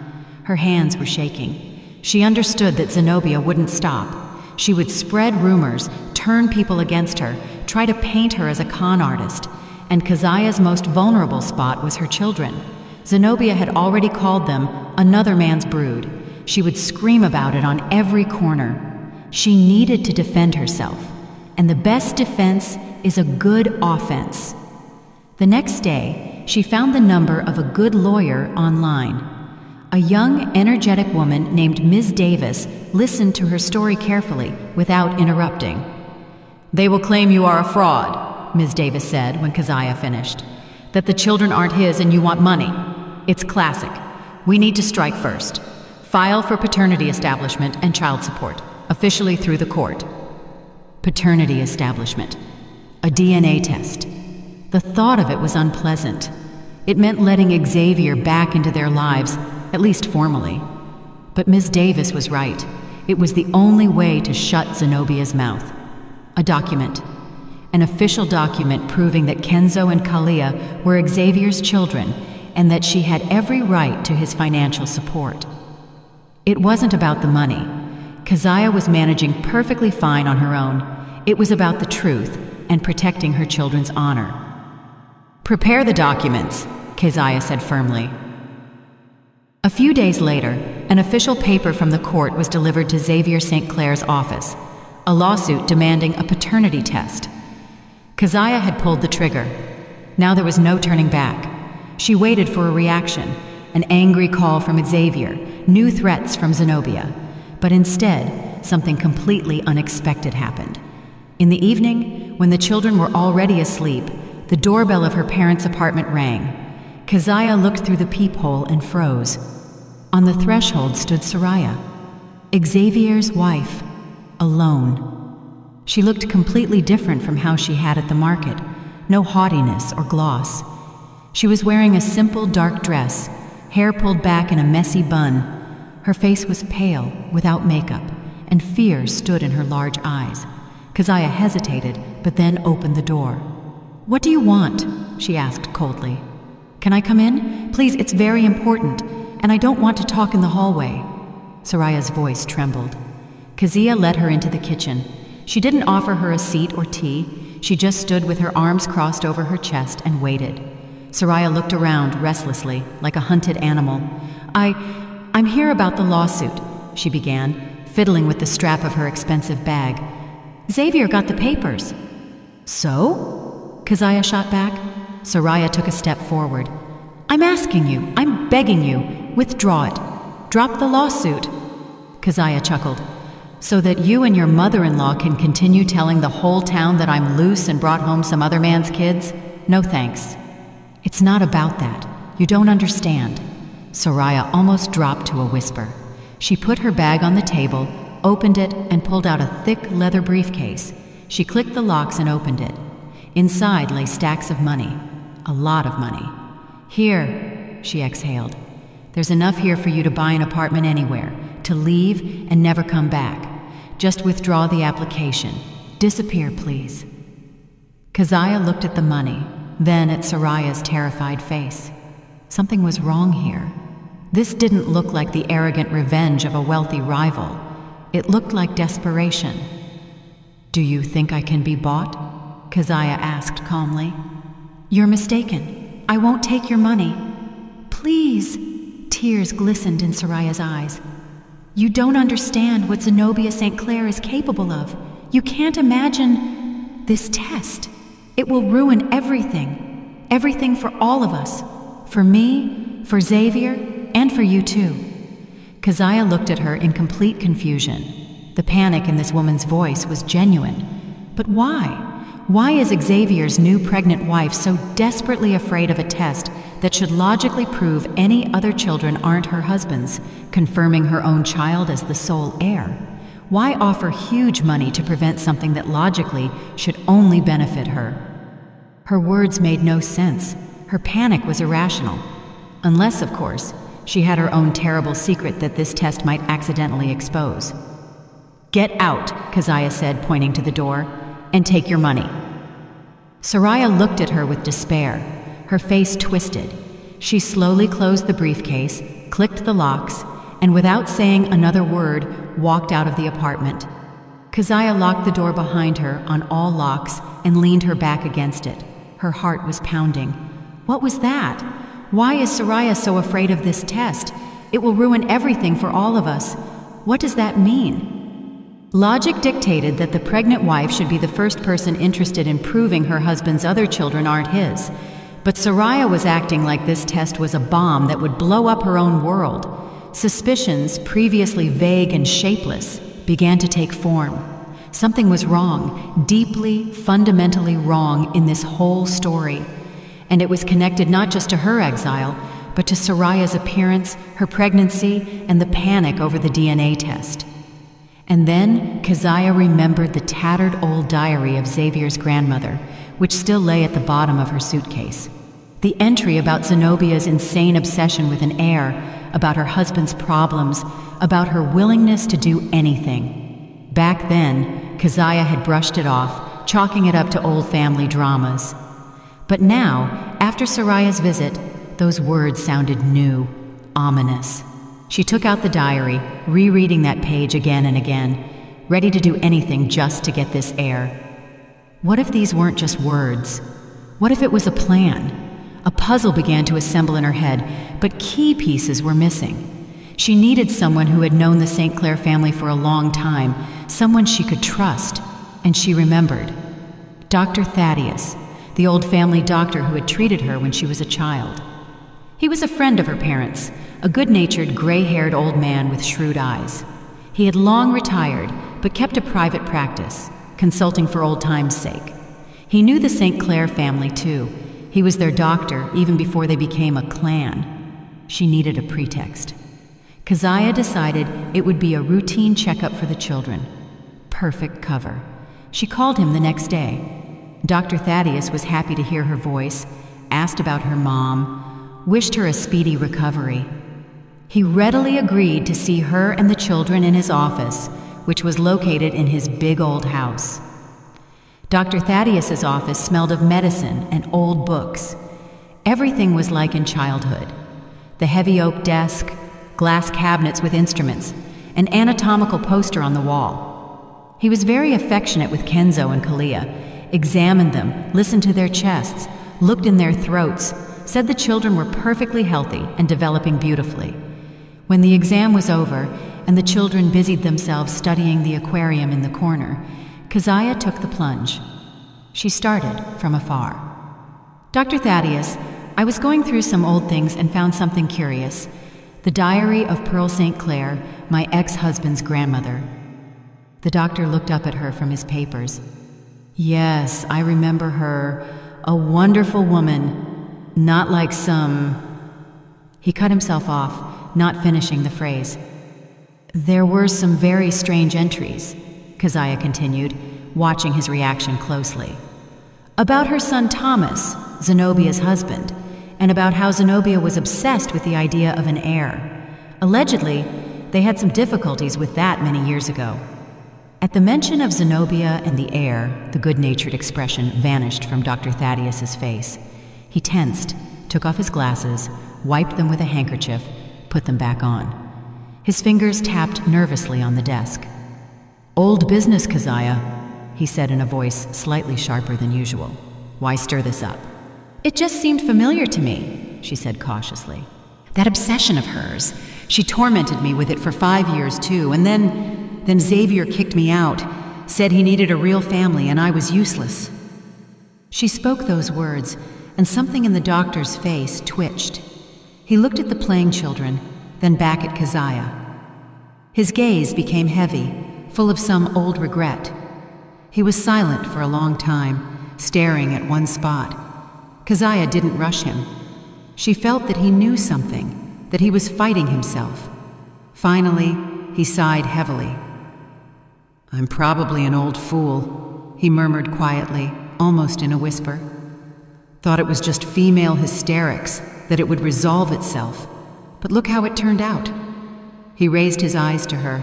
Her hands were shaking. She understood that Zenobia wouldn't stop. She would spread rumors, turn people against her, try to paint her as a con artist. And Keziah's most vulnerable spot was her children. Zenobia had already called them another man's brood. She would scream about it on every corner. She needed to defend herself, and the best defense is a good offense. The next day, she found the number of a good lawyer online. A young, energetic woman named Ms. Davis listened to her story carefully without interrupting. They will claim you are a fraud, Ms. Davis said when Keziah finished. That the children aren't his and you want money. It's classic. We need to strike first. File for paternity establishment and child support, officially through the court. Paternity establishment. A DNA test. The thought of it was unpleasant. It meant letting Xavier back into their lives, at least formally. But Ms. Davis was right. It was the only way to shut Zenobia's mouth. A document. An official document proving that Kenzo and Kalia were Xavier's children and that she had every right to his financial support. It wasn't about the money. Keziah was managing perfectly fine on her own. It was about the truth and protecting her children's honor. Prepare the documents, Keziah said firmly. A few days later, an official paper from the court was delivered to Xavier St. Clair's office, a lawsuit demanding a paternity test. Keziah had pulled the trigger. Now there was no turning back. She waited for a reaction, an angry call from Xavier, new threats from Zenobia. But instead, something completely unexpected happened. In the evening, when the children were already asleep, the doorbell of her parents' apartment rang. Keziah looked through the peephole and froze. On the threshold stood Soraya, Xavier's wife, alone. She looked completely different from how she had at the market, no haughtiness or gloss. She was wearing a simple dark dress, hair pulled back in a messy bun. Her face was pale, without makeup, and fear stood in her large eyes. Keziah hesitated, but then opened the door. What do you want? She asked coldly. Can I come in? Please, it's very important, and I don't want to talk in the hallway. Soraya's voice trembled. Keziah led her into the kitchen. She didn't offer her a seat or tea. She just stood with her arms crossed over her chest and waited. Soraya looked around restlessly, like a hunted animal. I'm here about the lawsuit, she began, fiddling with the strap of her expensive bag. Xavier got the papers. So? Keziah shot back. Soraya took a step forward. I'm asking you, I'm begging you, withdraw it. Drop the lawsuit. Keziah chuckled. So that you and your mother-in-law can continue telling the whole town that I'm loose and brought home some other man's kids? No thanks. It's not about that. You don't understand. Soraya almost dropped to a whisper. She put her bag on the table, opened it, and pulled out a thick leather briefcase. She clicked the locks and opened it. Inside lay stacks of money. A lot of money. Here, she exhaled. There's enough here for you to buy an apartment anywhere, to leave and never come back. Just withdraw the application. Disappear, please. Keziah looked at the money, then at Soraya's terrified face. Something was wrong here. This didn't look like the arrogant revenge of a wealthy rival. It looked like desperation. Do you think I can be bought? Keziah asked calmly. You're mistaken. I won't take your money. Please. Tears glistened in Soraya's eyes. You don't understand what Zenobia St. Clair is capable of. You can't imagine this test. It will ruin everything. Everything for all of us. For me, for Xavier, and for you too. Keziah looked at her in complete confusion. The panic in this woman's voice was genuine. But why? Why is Xavier's new pregnant wife so desperately afraid of a test that should logically prove any other children aren't her husband's, confirming her own child as the sole heir? Why offer huge money to prevent something that logically should only benefit her? Her words made no sense. Her panic was irrational. Unless, of course, she had her own terrible secret that this test might accidentally expose. "Get out," Keziah said, pointing to the door, "and take your money." Soraya looked at her with despair. Her face twisted. She slowly closed the briefcase, clicked the locks, and without saying another word, walked out of the apartment. Keziah locked the door behind her on all locks and leaned her back against it. Her heart was pounding. What was that? Why is Soraya so afraid of this test? It will ruin everything for all of us. What does that mean? Logic dictated that the pregnant wife should be the first person interested in proving her husband's other children aren't his. But Soraya was acting like this test was a bomb that would blow up her own world. Suspicions, previously vague and shapeless, began to take form. Something was wrong, deeply, fundamentally wrong in this whole story. And it was connected not just to her exile, but to Soraya's appearance, her pregnancy, and the panic over the DNA test. And then Keziah remembered the tattered old diary of Xavier's grandmother, which still lay at the bottom of her suitcase. The entry about Zenobia's insane obsession with an heir, about her husband's problems, about her willingness to do anything. Back then, Keziah had brushed it off, chalking it up to old family dramas. But now, after Soraya's visit, those words sounded new, ominous. She took out the diary, rereading that page again and again, ready to do anything just to get this heir. What if these weren't just words? What if it was a plan? A puzzle began to assemble in her head, but key pieces were missing. She needed someone who had known the St. Clair family for a long time, someone she could trust, and she remembered. Dr. Thaddeus, the old family doctor who had treated her when she was a child. He was a friend of her parents', a good-natured, gray-haired old man with shrewd eyes. He had long retired, but kept a private practice, consulting for old time's sake. He knew the St. Clair family, too. He was their doctor even before they became a clan. She needed a pretext. Keziah decided it would be a routine checkup for the children. Perfect cover. She called him the next day. Dr. Thaddeus was happy to hear her voice, asked about her mom, wished her a speedy recovery. He readily agreed to see her and the children in his office, which was located in his big old house. Dr. Thaddeus's office smelled of medicine and old books. Everything was like in childhood. The heavy oak desk, glass cabinets with instruments, an anatomical poster on the wall. He was very affectionate with Kenzo and Kalia, examined them, listened to their chests, looked in their throats, said the children were perfectly healthy and developing beautifully. When the exam was over and the children busied themselves studying the aquarium in the corner, Keziah took the plunge. She started from afar. "Dr. Thaddeus, I was going through some old things and found something curious. The diary of Pearl St. Clair, my ex-husband's grandmother." The doctor looked up at her from his papers. "Yes, I remember her. A wonderful woman. Not like some..." He cut himself off, not finishing the phrase. "There were some very strange entries," Keziah continued, watching his reaction closely. "About her son Thomas, Zenobia's husband, and about how Zenobia was obsessed with the idea of an heir. Allegedly, they had some difficulties with that many years ago." At the mention of Zenobia and the heir, the good-natured expression vanished from Dr. Thaddeus's face. He tensed, took off his glasses, wiped them with a handkerchief, put them back on. His fingers tapped nervously on the desk. "Old business, Keziah," he said in a voice slightly sharper than usual. "Why stir this up?" "It just seemed familiar to me," she said cautiously. "That obsession of hers. She tormented me with it for 5 years, too, and then Xavier kicked me out, said he needed a real family and I was useless." She spoke those words, and something in the doctor's face twitched. He looked at the playing children, then back at Keziah. His gaze became heavy, full of some old regret. He was silent for a long time, staring at one spot. Keziah didn't rush him. She felt that he knew something, that he was fighting himself. Finally, he sighed heavily. "I'm probably an old fool," he murmured quietly, almost in a whisper. "Thought it was just female hysterics, that it would resolve itself. But look how it turned out." He raised his eyes to her.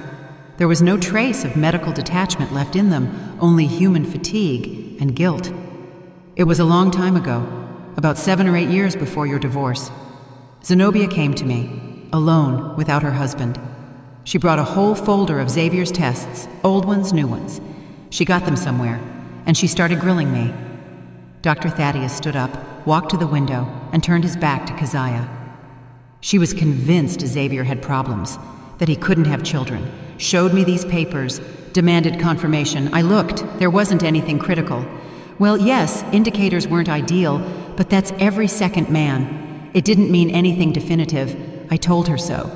There was no trace of medical detachment left in them, only human fatigue and guilt. "It was a long time ago, about 7 or 8 years before your divorce. Zenobia came to me, alone, without her husband. She brought a whole folder of Xavier's tests, old ones, new ones. She got them somewhere, and she started grilling me." Dr. Thaddeus stood up, walked to the window, and turned his back to Keziah. "She was convinced Xavier had problems, that he couldn't have children, showed me these papers, demanded confirmation. I looked, there wasn't anything critical. Well, yes, indicators weren't ideal, but that's every second man. It didn't mean anything definitive. I told her so."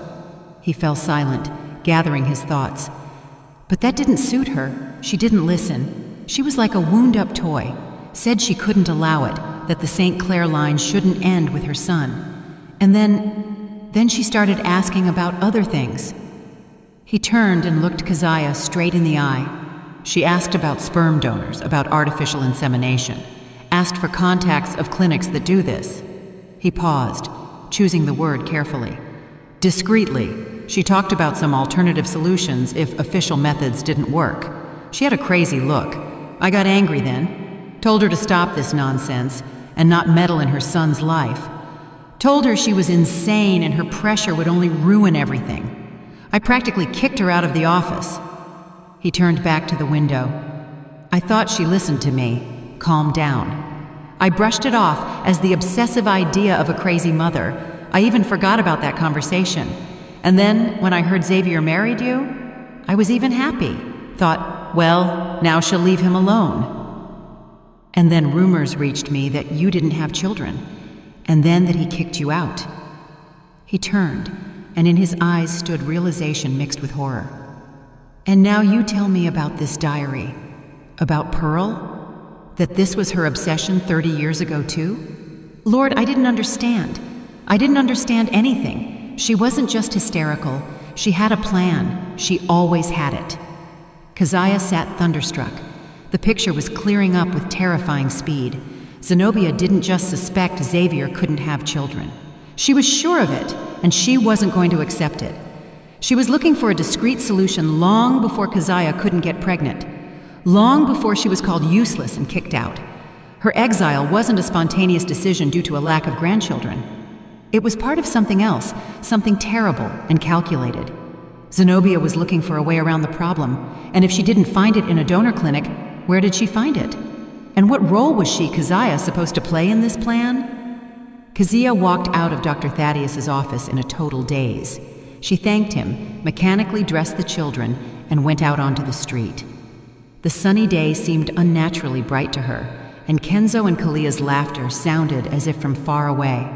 He fell silent, gathering his thoughts. But that didn't suit her. She didn't listen. She was like a wound-up toy, said she couldn't allow it, that the St. Clair line shouldn't end with her son. And then she started asking about other things. He turned and looked Keziah straight in the eye. She asked about sperm donors, about artificial insemination, asked for contacts of clinics that do this. He paused, choosing the word carefully. Discreetly, she talked about some alternative solutions if official methods didn't work. She had a crazy look. I got angry then, told her to stop this nonsense and not meddle in her son's life. Told her she was insane and her pressure would only ruin everything. I practically kicked her out of the office. He turned back to the window. I thought she listened to me, calmed down. I brushed it off as the obsessive idea of a crazy mother. I even forgot about that conversation. And then, when I heard Xavier married you, I was even happy. Thought, well, now she'll leave him alone. And then rumors reached me that you didn't have children, and then that he kicked you out. He turned, and in his eyes stood realization mixed with horror. And now you tell me about this diary, about Pearl? That this was her obsession 30 years ago too? Lord, I didn't understand. I didn't understand anything. She wasn't just hysterical. She had a plan. She always had it. Keziah sat thunderstruck. The picture was clearing up with terrifying speed. Zenobia didn't just suspect Xavier couldn't have children. She was sure of it, and she wasn't going to accept it. She was looking for a discreet solution long before Keziah couldn't get pregnant, long before she was called useless and kicked out. Her exile wasn't a spontaneous decision due to a lack of grandchildren. It was part of something else, something terrible and calculated. Zenobia was looking for a way around the problem, and if she didn't find it in a donor clinic, where did she find it? And what role was she, Keziah, supposed to play in this plan? Keziah walked out of Dr. Thaddeus's office in a total daze. She thanked him, mechanically dressed the children, and went out onto the street. The sunny day seemed unnaturally bright to her, and Kenzo and Kalia's laughter sounded as if from far away.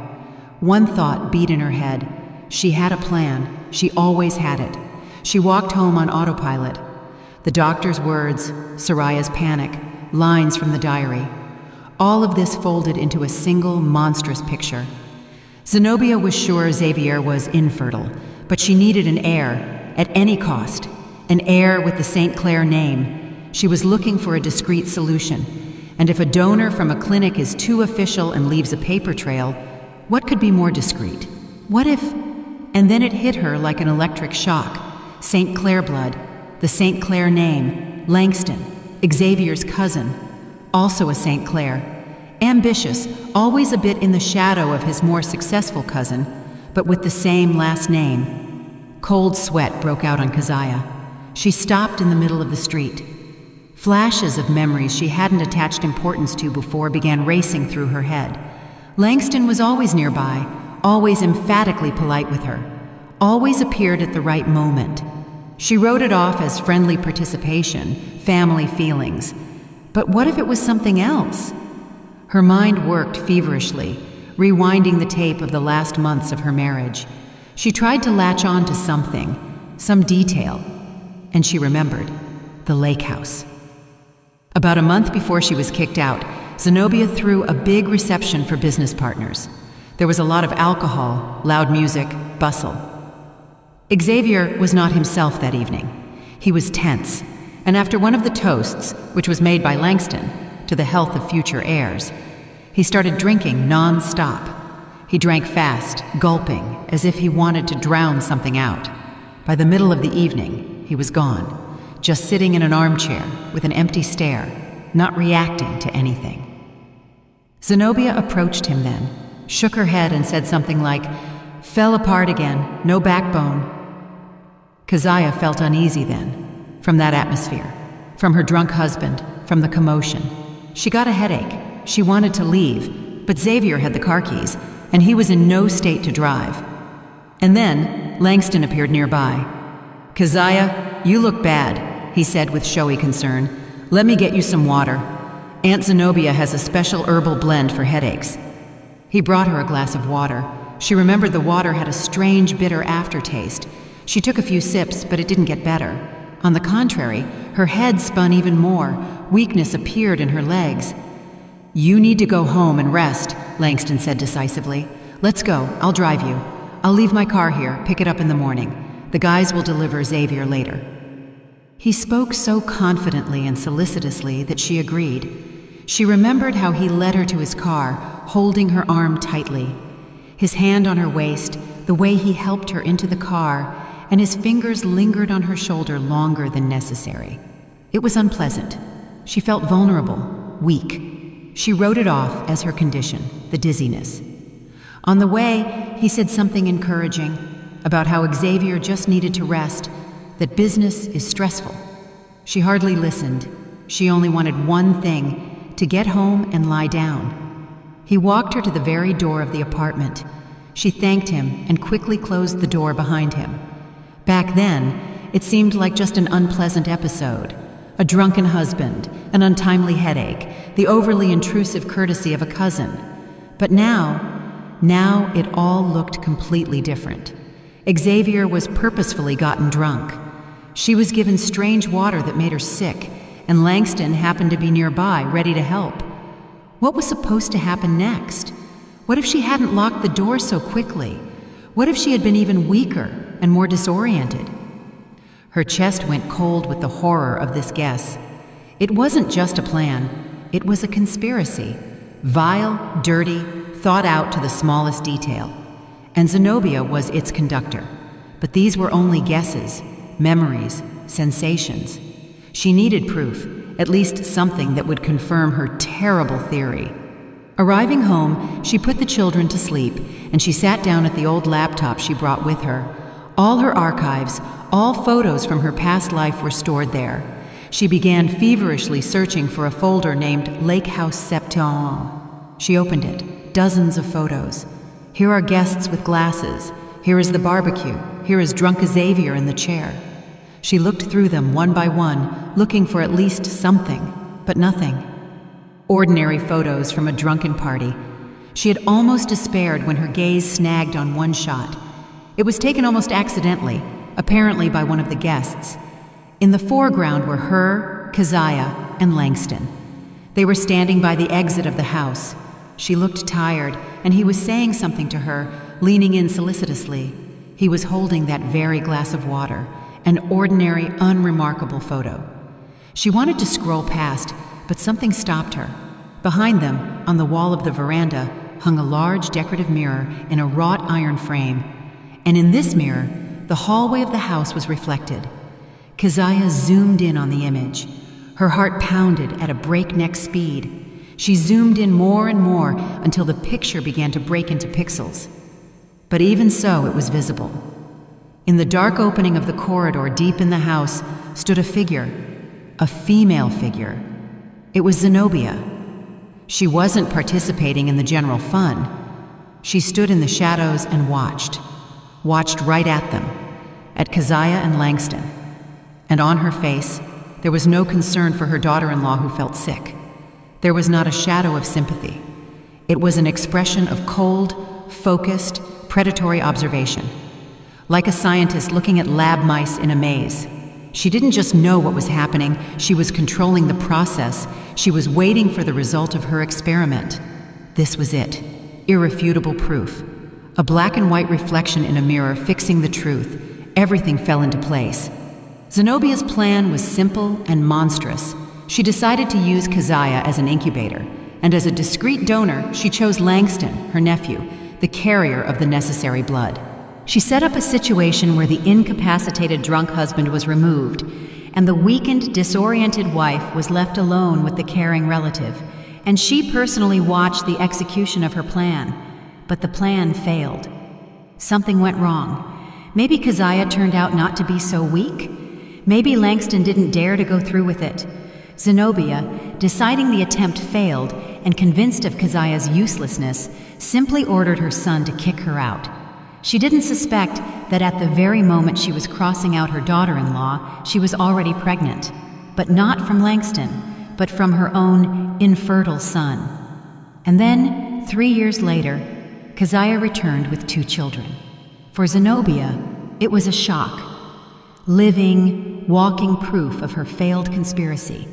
One thought beat in her head. She had a plan. She always had it. She walked home on autopilot. The doctor's words, Soraya's panic, lines from the diary. All of this folded into a single monstrous picture. Zenobia was sure Xavier was infertile, but she needed an heir, at any cost, an heir with the St. Clair name. She was looking for a discreet solution, and if a donor from a clinic is too official and leaves a paper trail, what could be more discreet? What if... And then it hit her like an electric shock. St. Clair blood, the St. Clair name, Langston, Xavier's cousin, also a St. Clair. Ambitious, always a bit in the shadow of his more successful cousin, but with the same last name. Cold sweat broke out on Keziah. She stopped in the middle of the street. Flashes of memories she hadn't attached importance to before began racing through her head. Langston was always nearby, always emphatically polite with her, always appeared at the right moment. She wrote it off as friendly participation, family feelings. But what if it was something else? Her mind worked feverishly, rewinding the tape of the last months of her marriage. She tried to latch on to something, some detail, and she remembered the lake house. About a month before she was kicked out, Zenobia threw a big reception for business partners. There was a lot of alcohol, loud music, bustle. Xavier was not himself that evening. He was tense, and after one of the toasts, which was made by Langston, to the health of future heirs, he started drinking non-stop. He drank fast, gulping, as if he wanted to drown something out. By the middle of the evening, he was gone, just sitting in an armchair with an empty stare, not reacting to anything. Zenobia approached him then, shook her head and said something like, "Fell apart again, no backbone." Keziah felt uneasy then, from that atmosphere, from her drunk husband, from the commotion. She got a headache. She wanted to leave, but Xavier had the car keys, and he was in no state to drive. And then Langston appeared nearby. "Keziah, you look bad," he said with showy concern. "Let me get you some water. Aunt Zenobia has a special herbal blend for headaches." He brought her a glass of water. She remembered the water had a strange, bitter aftertaste. She took a few sips, but it didn't get better. On the contrary, her head spun even more. Weakness appeared in her legs. "You need to go home and rest," Langston said decisively. "Let's go. I'll drive you. I'll leave my car here, pick it up in the morning. The guys will deliver Xavier later." He spoke so confidently and solicitously that she agreed. She remembered how he led her to his car, holding her arm tightly. His hand on her waist, the way he helped her into the car, and his fingers lingered on her shoulder longer than necessary. It was unpleasant. She felt vulnerable, weak. She wrote it off as her condition, the dizziness. On the way, he said something encouraging about how Xavier just needed to rest, that business is stressful. She hardly listened. She only wanted one thing, to get home and lie down. He walked her to the very door of the apartment. She thanked him and quickly closed the door behind him. Back then, it seemed like just an unpleasant episode. A drunken husband, an untimely headache, the overly intrusive courtesy of a cousin. But now it all looked completely different. Xavier was purposefully gotten drunk. She was given strange water that made her sick, and Langston happened to be nearby, ready to help. What was supposed to happen next? What if she hadn't locked the door so quickly? What if she had been even weaker and more disoriented? Her chest went cold with the horror of this guess. It wasn't just a plan, it was a conspiracy. Vile, dirty, thought out to the smallest detail. And Zenobia was its conductor. But these were only guesses, memories, sensations. She needed proof, at least something that would confirm her terrible theory. Arriving home, she put the children to sleep, and she sat down at the old laptop she brought with her. All her archives, all photos from her past life were stored there. She began feverishly searching for a folder named Lake House Septembre. She opened it, dozens of photos. Here are guests with glasses. Here is the barbecue. Here is drunk Xavier in the chair. She looked through them one by one, looking for at least something, but nothing. Ordinary photos from a drunken party. She had almost despaired when her gaze snagged on one shot. It was taken almost accidentally, apparently by one of the guests. In the foreground were her, Keziah, and Langston. They were standing by the exit of the house. She looked tired, and he was saying something to her, leaning in solicitously. He was holding that very glass of water, an ordinary, unremarkable photo. She wanted to scroll past, but something stopped her. Behind them, on the wall of the veranda, hung a large decorative mirror in a wrought iron frame. And in this mirror, the hallway of the house was reflected. Keziah zoomed in on the image. Her heart pounded at a breakneck speed. She zoomed in more and more until the picture began to break into pixels. But even so, it was visible. In the dark opening of the corridor deep in the house stood a figure, a female figure. It was Zenobia. She wasn't participating in the general fun. She stood in the shadows and watched right at them, at Keziah and Langston. And on her face, there was no concern for her daughter-in-law who felt sick. There was not a shadow of sympathy. It was an expression of cold, focused, predatory observation. Like a scientist looking at lab mice in a maze. She didn't just know what was happening, she was controlling the process. She was waiting for the result of her experiment. This was it. Irrefutable proof. A black and white reflection in a mirror fixing the truth. Everything fell into place. Zenobia's plan was simple and monstrous. She decided to use Keziah as an incubator, and as a discreet donor, she chose Langston, her nephew, the carrier of the necessary blood. She set up a situation where the incapacitated drunk husband was removed, and the weakened, disoriented wife was left alone with the caring relative, and she personally watched the execution of her plan. But the plan failed. Something went wrong. Maybe Keziah turned out not to be so weak. Maybe Langston didn't dare to go through with it. Zenobia, deciding the attempt failed and convinced of Keziah's uselessness, simply ordered her son to kick her out. She didn't suspect that at the very moment she was crossing out her daughter-in-law, she was already pregnant. But not from Langston, but from her own infertile son. And then, 3 years later, Keziah returned with 2 children. For Zenobia, it was a shock. Living, walking proof of her failed conspiracy.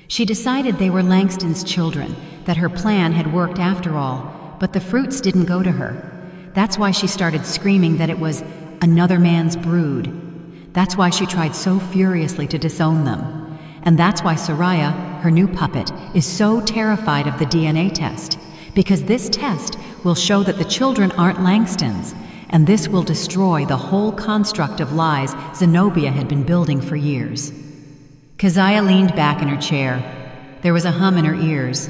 She decided they were Langston's children, that her plan had worked after all, but the fruits didn't go to her. That's why she started screaming that it was another man's brood. That's why she tried so furiously to disown them. And that's why Soraya, her new puppet, is so terrified of the DNA test. Because this test will show that the children aren't Langston's, and this will destroy the whole construct of lies Zenobia had been building for years. Keziah leaned back in her chair. There was a hum in her ears.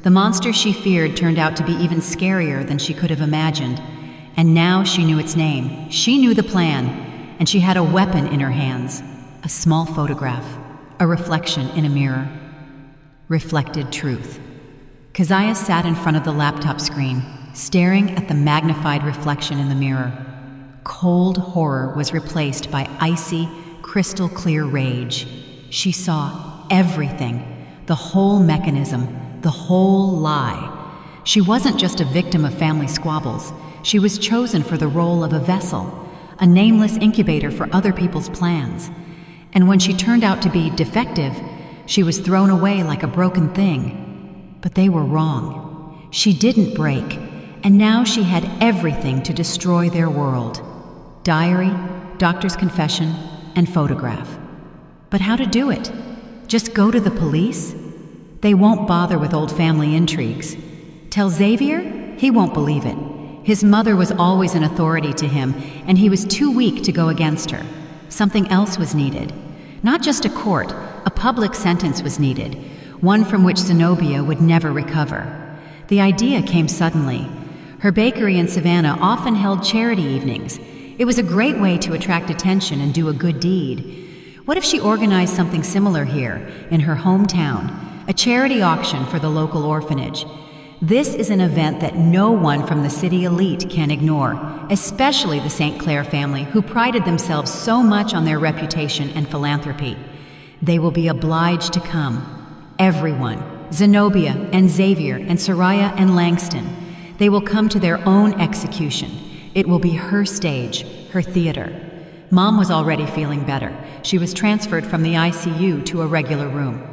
The monster she feared turned out to be even scarier than she could have imagined. And now she knew its name. She knew the plan. And she had a weapon in her hands. A small photograph. A reflection in a mirror. Reflected truth. Keziah sat in front of the laptop screen, staring at the magnified reflection in the mirror. Cold horror was replaced by icy, crystal-clear rage. She saw everything, the whole mechanism, the whole lie. She wasn't just a victim of family squabbles. She was chosen for the role of a vessel, a nameless incubator for other people's plans. And when she turned out to be defective, she was thrown away like a broken thing. But they were wrong. She didn't break, and now she had everything to destroy their world. Diary, doctor's confession, and photograph. But how to do it? Just go to the police? They won't bother with old family intrigues. Tell Xavier? He won't believe it. His mother was always an authority to him, and he was too weak to go against her. Something else was needed. Not just a court, a public sentence was needed, one from which Zenobia would never recover. The idea came suddenly. Her bakery in Savannah often held charity evenings. It was a great way to attract attention and do a good deed. What if she organized something similar here, in her hometown, a charity auction for the local orphanage? This is an event that no one from the city elite can ignore, especially the St. Clair family, who prided themselves so much on their reputation and philanthropy. They will be obliged to come. Everyone, Zenobia and Xavier and Soraya and Langston. They will come to their own execution. It will be her stage, her theater. Mom was already feeling better. She was transferred from the ICU to a regular room.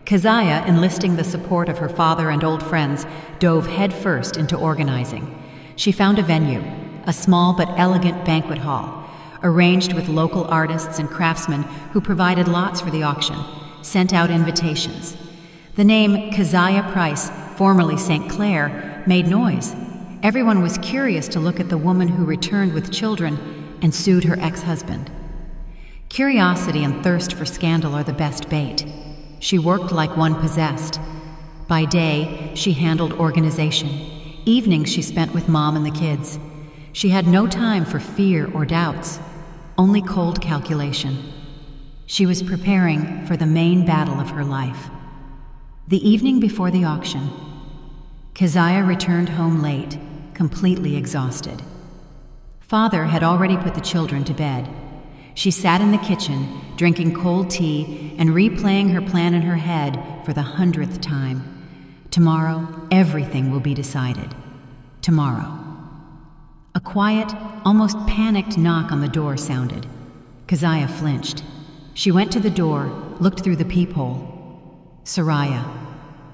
Keziah, enlisting the support of her father and old friends, dove headfirst into organizing. She found a venue, a small but elegant banquet hall, arranged with local artists and craftsmen who provided lots for the auction, sent out invitations. The name Keziah Price, formerly St. Clair, made noise. Everyone was curious to look at the woman who returned with children and sued her ex-husband. Curiosity and thirst for scandal are the best bait. She worked like one possessed. By day, she handled organization. Evenings she spent with Mom and the kids. She had no time for fear or doubts, only cold calculation. She was preparing for the main battle of her life. The evening before the auction, Keziah returned home late, completely exhausted. Father had already put the children to bed. She sat in the kitchen, drinking cold tea and replaying her plan in her head for the 100th time. Tomorrow, everything will be decided. Tomorrow. A quiet, almost panicked knock on the door sounded. Keziah flinched. She went to the door, looked through the peephole. Soraya.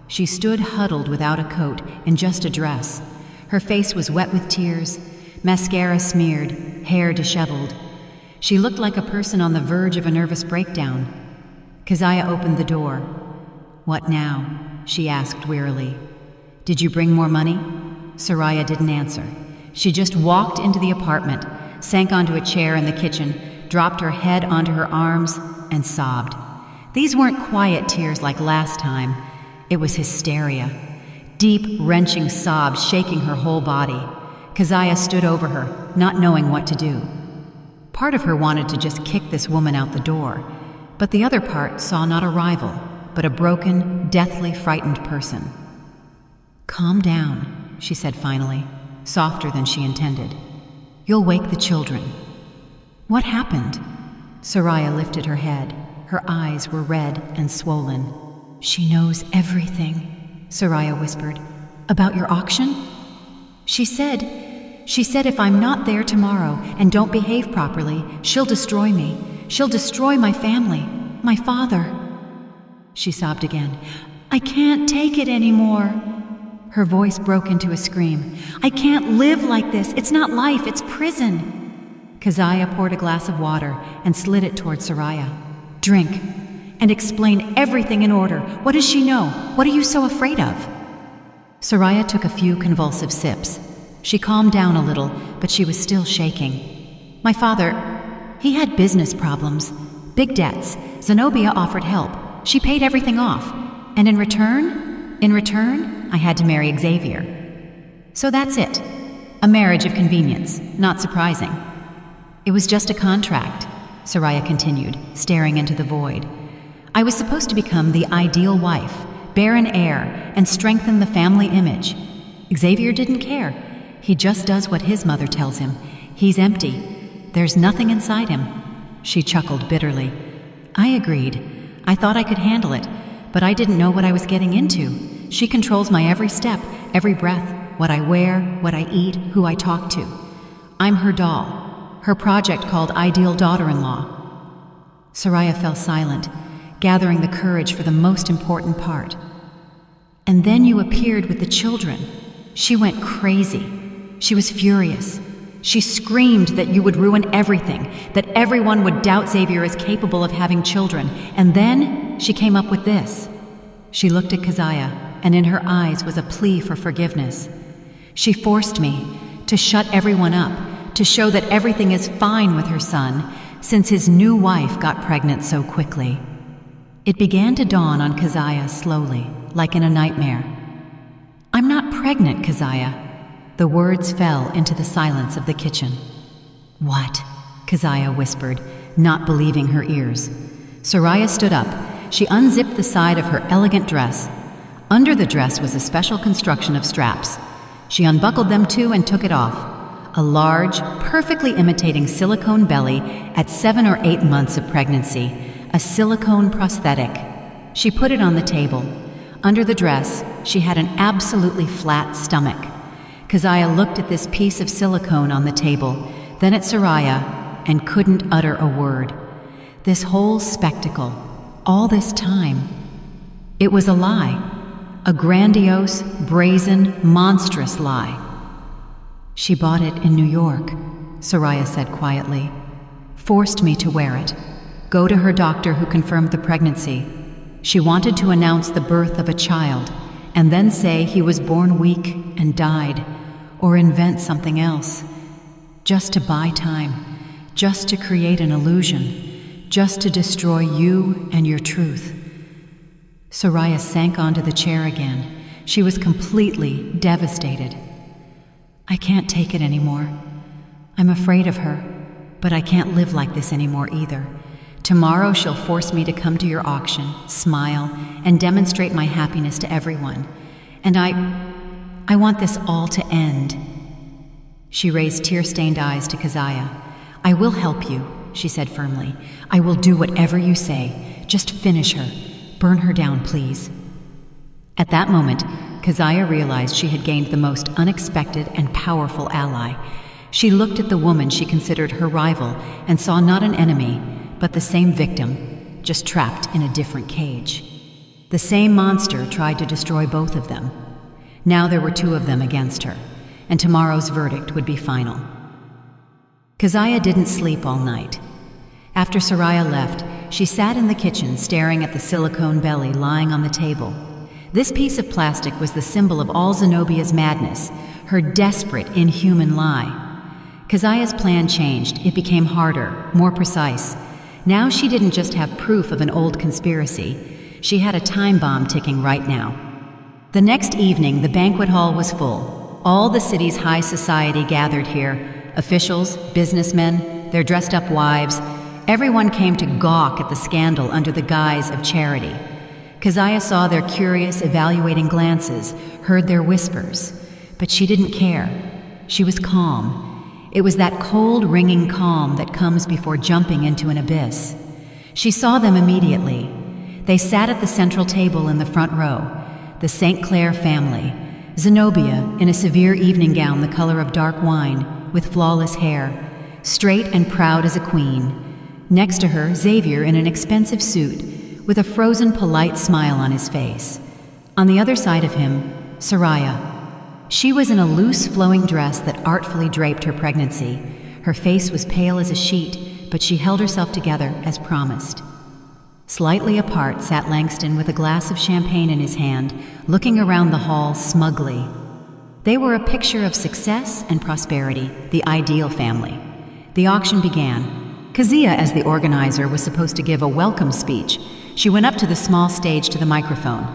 She stood huddled without a coat, in just a dress. Her face was wet with tears, mascara smeared, hair disheveled. She looked like a person on the verge of a nervous breakdown. Keziah opened the door. "What now?" she asked wearily. "Did you bring more money?" Soraya didn't answer. She just walked into the apartment, sank onto a chair in the kitchen, dropped her head onto her arms, and sobbed. These weren't quiet tears like last time. It was hysteria. Deep, wrenching sobs shaking her whole body. Keziah stood over her, not knowing what to do. Part of her wanted to just kick this woman out the door, but the other part saw not a rival, but a broken, deathly frightened person. "Calm down," she said finally, softer than she intended. "You'll wake the children." "What happened?" Soraya lifted her head. Her eyes were red and swollen. "She knows everything," Soraya whispered. "About your auction?" She said if I'm not there tomorrow and don't behave properly, she'll destroy me. She'll destroy my family, my father." She sobbed again. "I can't take it anymore." Her voice broke into a scream. "I can't live like this. It's not life, it's prison." Keziah poured a glass of water and slid it toward Soraya. "Drink, and explain everything in order. What does she know? What are you so afraid of?" Soraya took a few convulsive sips. She calmed down a little, but she was still shaking. "My father, he had business problems, big debts. Zenobia offered help. She paid everything off. And in return, I had to marry Xavier. So that's it. A marriage of convenience, not surprising." "It was just a contract," Soraya continued, staring into the void. "I was supposed to become the ideal wife, bear an heir, and strengthen the family image. Xavier didn't care. He just does what his mother tells him. He's empty. There's nothing inside him." She chuckled bitterly. "I agreed. I thought I could handle it, but I didn't know what I was getting into. She controls my every step, every breath, what I wear, what I eat, who I talk to. I'm her doll, her project called Ideal Daughter-in-Law." Soraya fell silent, gathering the courage for the most important part. "And then you appeared with the children. She went crazy. She was furious. She screamed that you would ruin everything, that everyone would doubt Xavier is capable of having children. And then she came up with this." She looked at Keziah, and in her eyes was a plea for forgiveness. "She forced me to shut everyone up, to show that everything is fine with her son, since his new wife got pregnant so quickly." It began to dawn on Keziah slowly, like in a nightmare. "I'm not pregnant, Keziah." The words fell into the silence of the kitchen. "What?" Keziah whispered, not believing her ears. Soraya stood up. She unzipped the side of her elegant dress. Under the dress was a special construction of straps. She unbuckled them too and took it off. A large, perfectly imitating silicone belly at 7 or 8 months of pregnancy, a silicone prosthetic. She put it on the table. Under the dress, she had an absolutely flat stomach. Keziah looked at this piece of silicone on the table, then at Soraya, and couldn't utter a word. This whole spectacle, all this time, it was a lie. A grandiose, brazen, monstrous lie. "She bought it in New York," Soraya said quietly. "Forced me to wear it. Go to her doctor who confirmed the pregnancy. She wanted to announce the birth of a child, and then say he was born weak and died, or invent something else. Just to buy time, just to create an illusion, just to destroy you and your truth." Soraya sank onto the chair again. She was completely devastated. "I can't take it anymore. I'm afraid of her, but I can't live like this anymore either. Tomorrow she'll force me to come to your auction, smile, and demonstrate my happiness to everyone. And I want this all to end." She raised tear-stained eyes to Keziah. "I will help you," she said firmly. "I will do whatever you say. Just finish her. Burn her down, please." At that moment, Keziah realized she had gained the most unexpected and powerful ally. She looked at the woman she considered her rival and saw not an enemy, but the same victim, just trapped in a different cage. The same monster tried to destroy both of them. Now there were two of them against her, and tomorrow's verdict would be final. Keziah didn't sleep all night. After Soraya left, she sat in the kitchen staring at the silicone belly lying on the table. This piece of plastic was the symbol of all Zenobia's madness, her desperate, inhuman lie. Keziah's plan changed. It became harder, more precise. Now she didn't just have proof of an old conspiracy. She had a time bomb ticking right now. The next evening, the banquet hall was full. All the city's high society gathered here. Officials, businessmen, their dressed-up wives. Everyone came to gawk at the scandal under the guise of charity. Keziah saw their curious, evaluating glances, heard their whispers. But she didn't care. She was calm. It was that cold, ringing calm that comes before jumping into an abyss. She saw them immediately. They sat at the central table in the front row, the St. Clair family. Zenobia, in a severe evening gown the color of dark wine, with flawless hair, straight and proud as a queen. Next to her, Xavier in an expensive suit, with a frozen, polite smile on his face. On the other side of him, Soraya. She was in a loose, flowing dress that artfully draped her pregnancy. Her face was pale as a sheet, but she held herself together as promised. Slightly apart sat Langston with a glass of champagne in his hand, looking around the hall smugly. They were a picture of success and prosperity, the ideal family. The auction began. Keziah, as the organizer, was supposed to give a welcome speech. She went up to the small stage to the microphone.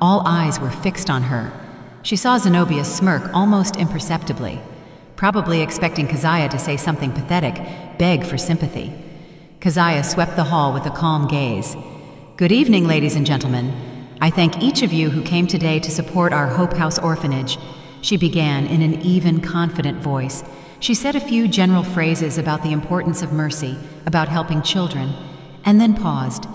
All eyes were fixed on her. She saw Zenobia smirk almost imperceptibly, probably expecting Keziah to say something pathetic, beg for sympathy. Keziah swept the hall with a calm gaze. "Good evening, ladies and gentlemen. I thank each of you who came today to support our Hope House orphanage," she began in an even, confident voice. She said a few general phrases about the importance of mercy, about helping children, and then paused.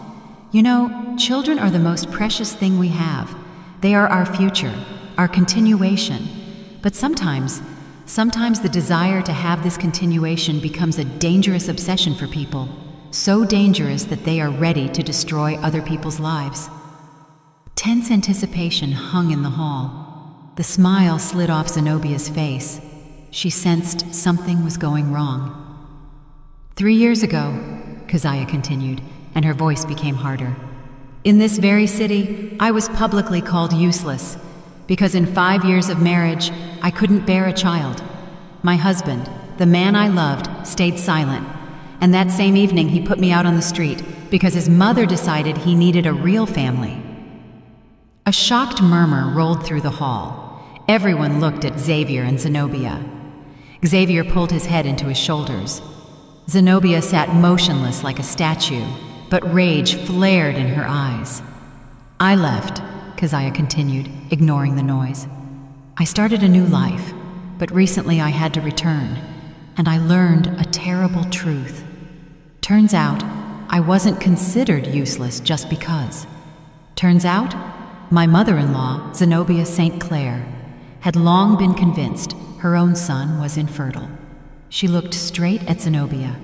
"You know, children are the most precious thing we have. They are our future, our continuation. But sometimes the desire to have this continuation becomes a dangerous obsession for people, so dangerous that they are ready to destroy other people's lives." Tense anticipation hung in the hall. The smile slid off Zenobia's face. She sensed something was going wrong. 3 years ago, Keziah continued, and her voice became harder. "In this very city, I was publicly called useless, because in 5 years of marriage, I couldn't bear a child. My husband, the man I loved, stayed silent, and that same evening he put me out on the street because his mother decided he needed a real family." A shocked murmur rolled through the hall. Everyone looked at Xavier and Zenobia. Xavier pulled his head into his shoulders. Zenobia sat motionless like a statue, but rage flared in her eyes. "I left," Keziah continued, ignoring the noise. "I started a new life, but recently I had to return, and I learned a terrible truth. Turns out, I wasn't considered useless just because. Turns out, my mother-in-law, Zenobia St. Clair, had long been convinced her own son was infertile." She looked straight at Zenobia.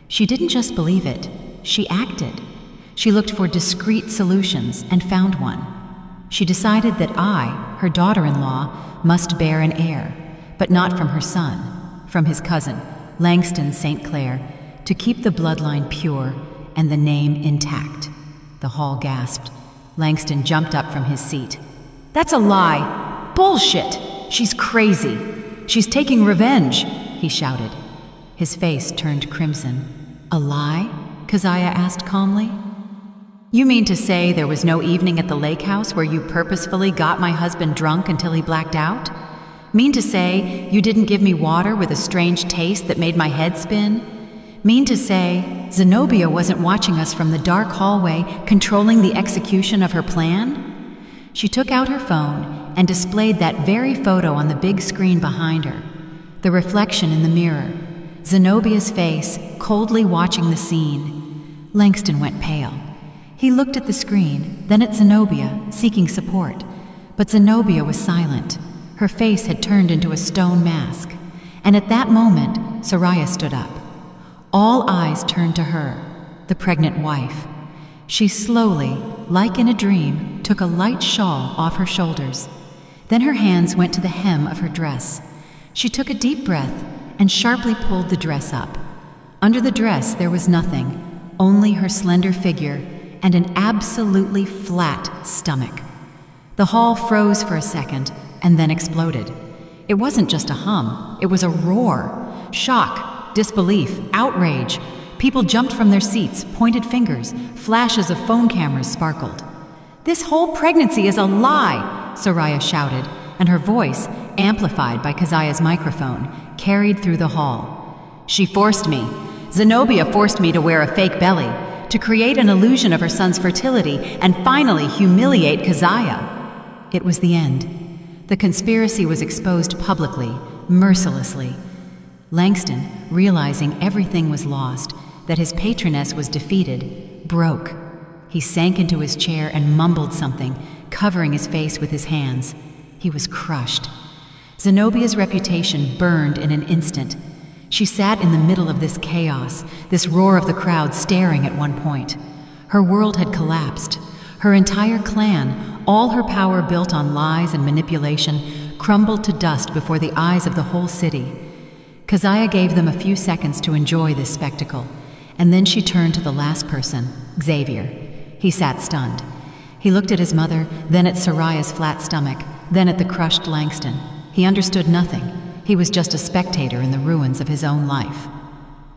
She didn't just believe it, she acted. She looked for discreet solutions and found one. She decided that I, her daughter-in-law, must bear an heir, but not from her son, from his cousin, Langston St. Clair, to keep the bloodline pure and the name intact. The hall gasped. Langston jumped up from his seat. "That's a lie! Bullshit! She's crazy! She's taking revenge!" he shouted. His face turned crimson. "A lie?" Keziah asked calmly. "You mean to say there was no evening at the lake house where you purposefully got my husband drunk until he blacked out? Mean to say you didn't give me water with a strange taste that made my head spin? Mean to say Zenobia wasn't watching us from the dark hallway, controlling the execution of her plan?" She took out her phone and displayed that very photo on the big screen behind her. The reflection in the mirror, Zenobia's face coldly watching the scene. Langston went pale. He looked at the screen, then at Zenobia, seeking support. But Zenobia was silent. Her face had turned into a stone mask. And at that moment, Soraya stood up. All eyes turned to her, the pregnant wife. She slowly, like in a dream, took a light shawl off her shoulders. Then her hands went to the hem of her dress. She took a deep breath and sharply pulled the dress up. Under the dress there was nothing, only her slender figure and an absolutely flat stomach. The hall froze for a second and then exploded. It wasn't just a hum, it was a roar. Shock, disbelief, outrage. People jumped from their seats, pointed fingers, flashes of phone cameras sparkled. "This whole pregnancy is a lie," Soraya shouted, and her voice, amplified by Keziah's microphone, carried through the hall. "She forced me. Zenobia forced me to wear a fake belly, to create an illusion of her son's fertility, and finally humiliate Keziah." It was the end. The conspiracy was exposed publicly, mercilessly. Langston, realizing everything was lost, that his patroness was defeated, broke. He sank into his chair and mumbled something, covering his face with his hands. He was crushed. Zenobia's reputation burned in an instant. She sat in the middle of this chaos, this roar of the crowd staring at one point. Her world had collapsed. Her entire clan, all her power built on lies and manipulation, crumbled to dust before the eyes of the whole city. Keziah gave them a few seconds to enjoy this spectacle, and then she turned to the last person, Xavier. He sat stunned. He looked at his mother, then at Soraya's flat stomach, then at the crushed Langston. He understood nothing. He was just a spectator in the ruins of his own life.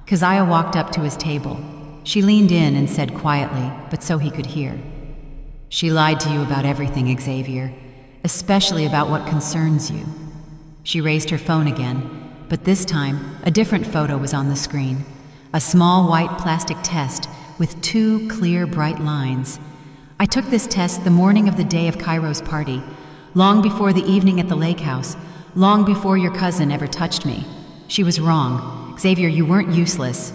Keziah walked up to his table. She leaned in and said quietly, but so he could hear, "She lied to you about everything, Xavier, especially about what concerns you." She raised her phone again, but this time a different photo was on the screen. A small white plastic test with two clear, bright lines. "I took this test the morning of the day of Cairo's party, long before the evening at the lake house, long before your cousin ever touched me. She was wrong. Xavier, you weren't useless."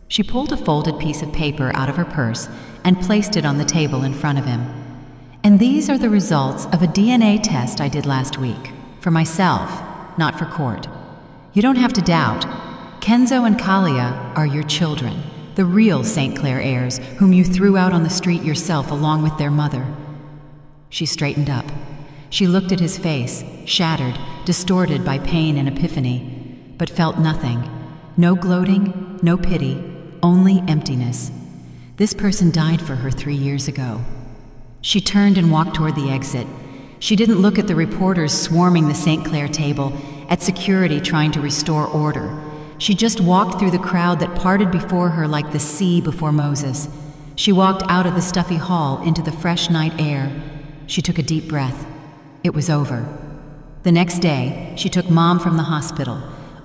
She pulled a folded piece of paper out of her purse and placed it on the table in front of him. "And these are the results of a DNA test I did last week. For myself, not for court. You don't have to doubt. Kenzo and Kalia are your children, the real St. Clair heirs, whom you threw out on the street yourself along with their mother." She straightened up. She looked at his face, shattered, distorted by pain and epiphany, but felt nothing. No gloating, no pity, only emptiness. This person died for her 3 years ago. She turned and walked toward the exit. She didn't look at the reporters swarming the St. Clair table, at security trying to restore order. She just walked through the crowd that parted before her like the sea before Moses. She walked out of the stuffy hall into the fresh night air. She took a deep breath. It was over. The next day, she took Mom from the hospital.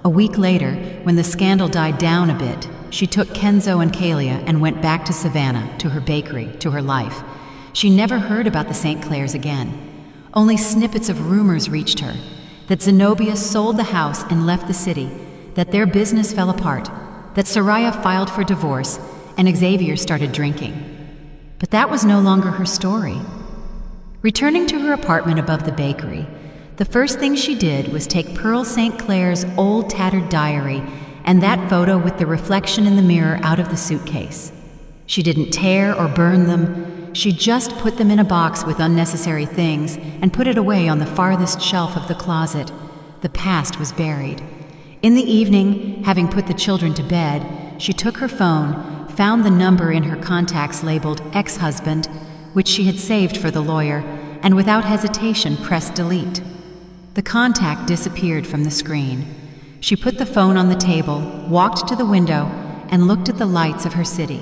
A week later, when the scandal died down a bit, she took Kenzo and Kalia and went back to Savannah, to her bakery, to her life. She never heard about the St. Clairs again. Only snippets of rumors reached her, that Zenobia sold the house and left the city, that their business fell apart, that Soraya filed for divorce, and Xavier started drinking. But that was no longer her story. Returning to her apartment above the bakery, the first thing she did was take Pearl St. Clair's old tattered diary and that photo with the reflection in the mirror out of the suitcase. She didn't tear or burn them. She just put them in a box with unnecessary things and put it away on the farthest shelf of the closet. The past was buried. In the evening, having put the children to bed, she took her phone, found the number in her contacts labeled ex-husband, which she had saved for the lawyer, and without hesitation pressed delete. The contact disappeared from the screen. She put the phone on the table, walked to the window, and looked at the lights of her city,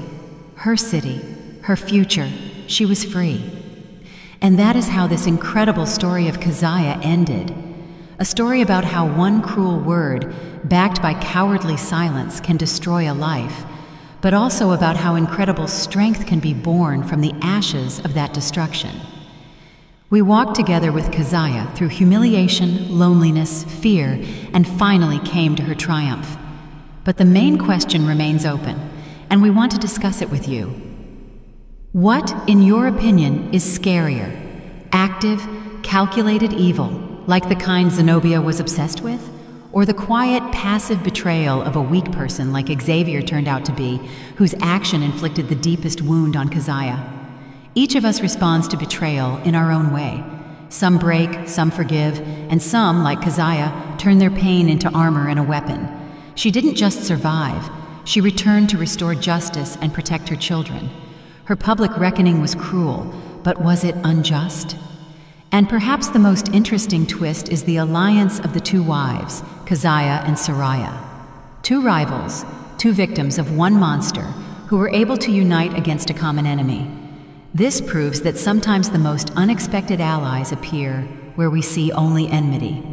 her future. She was free. And that is how this incredible story of Keziah ended. A story about how one cruel word, backed by cowardly silence, can destroy a life, but also about how incredible strength can be born from the ashes of that destruction. We walked together with Keziah through humiliation, loneliness, fear, and finally came to her triumph. But the main question remains open, and we want to discuss it with you. What, in your opinion, is scarier? Active, calculated evil, like the kind Zenobia was obsessed with? Or the quiet, passive betrayal of a weak person like Xavier turned out to be, whose action inflicted the deepest wound on Keziah? Each of us responds to betrayal in our own way. Some break, some forgive, and some, like Keziah, turn their pain into armor and a weapon. She didn't just survive, she returned to restore justice and protect her children. Her public reckoning was cruel, but was it unjust? And perhaps the most interesting twist is the alliance of the two wives, Keziah and Sariah. Two rivals, two victims of one monster, who were able to unite against a common enemy. This proves that sometimes the most unexpected allies appear where we see only enmity.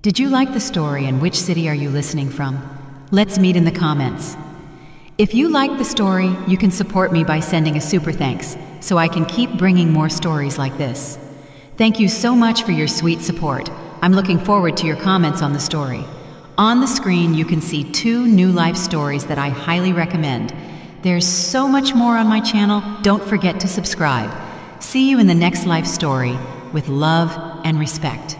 Did you like the story, and which city are you listening from? Let's meet in the comments. If you like the story, you can support me by sending a super thanks, so I can keep bringing more stories like this. Thank you so much for your sweet support. I'm looking forward to your comments on the story. On the screen, you can see 2 new life stories that I highly recommend. There's so much more on my channel. Don't forget to subscribe. See you in the next life story with love and respect.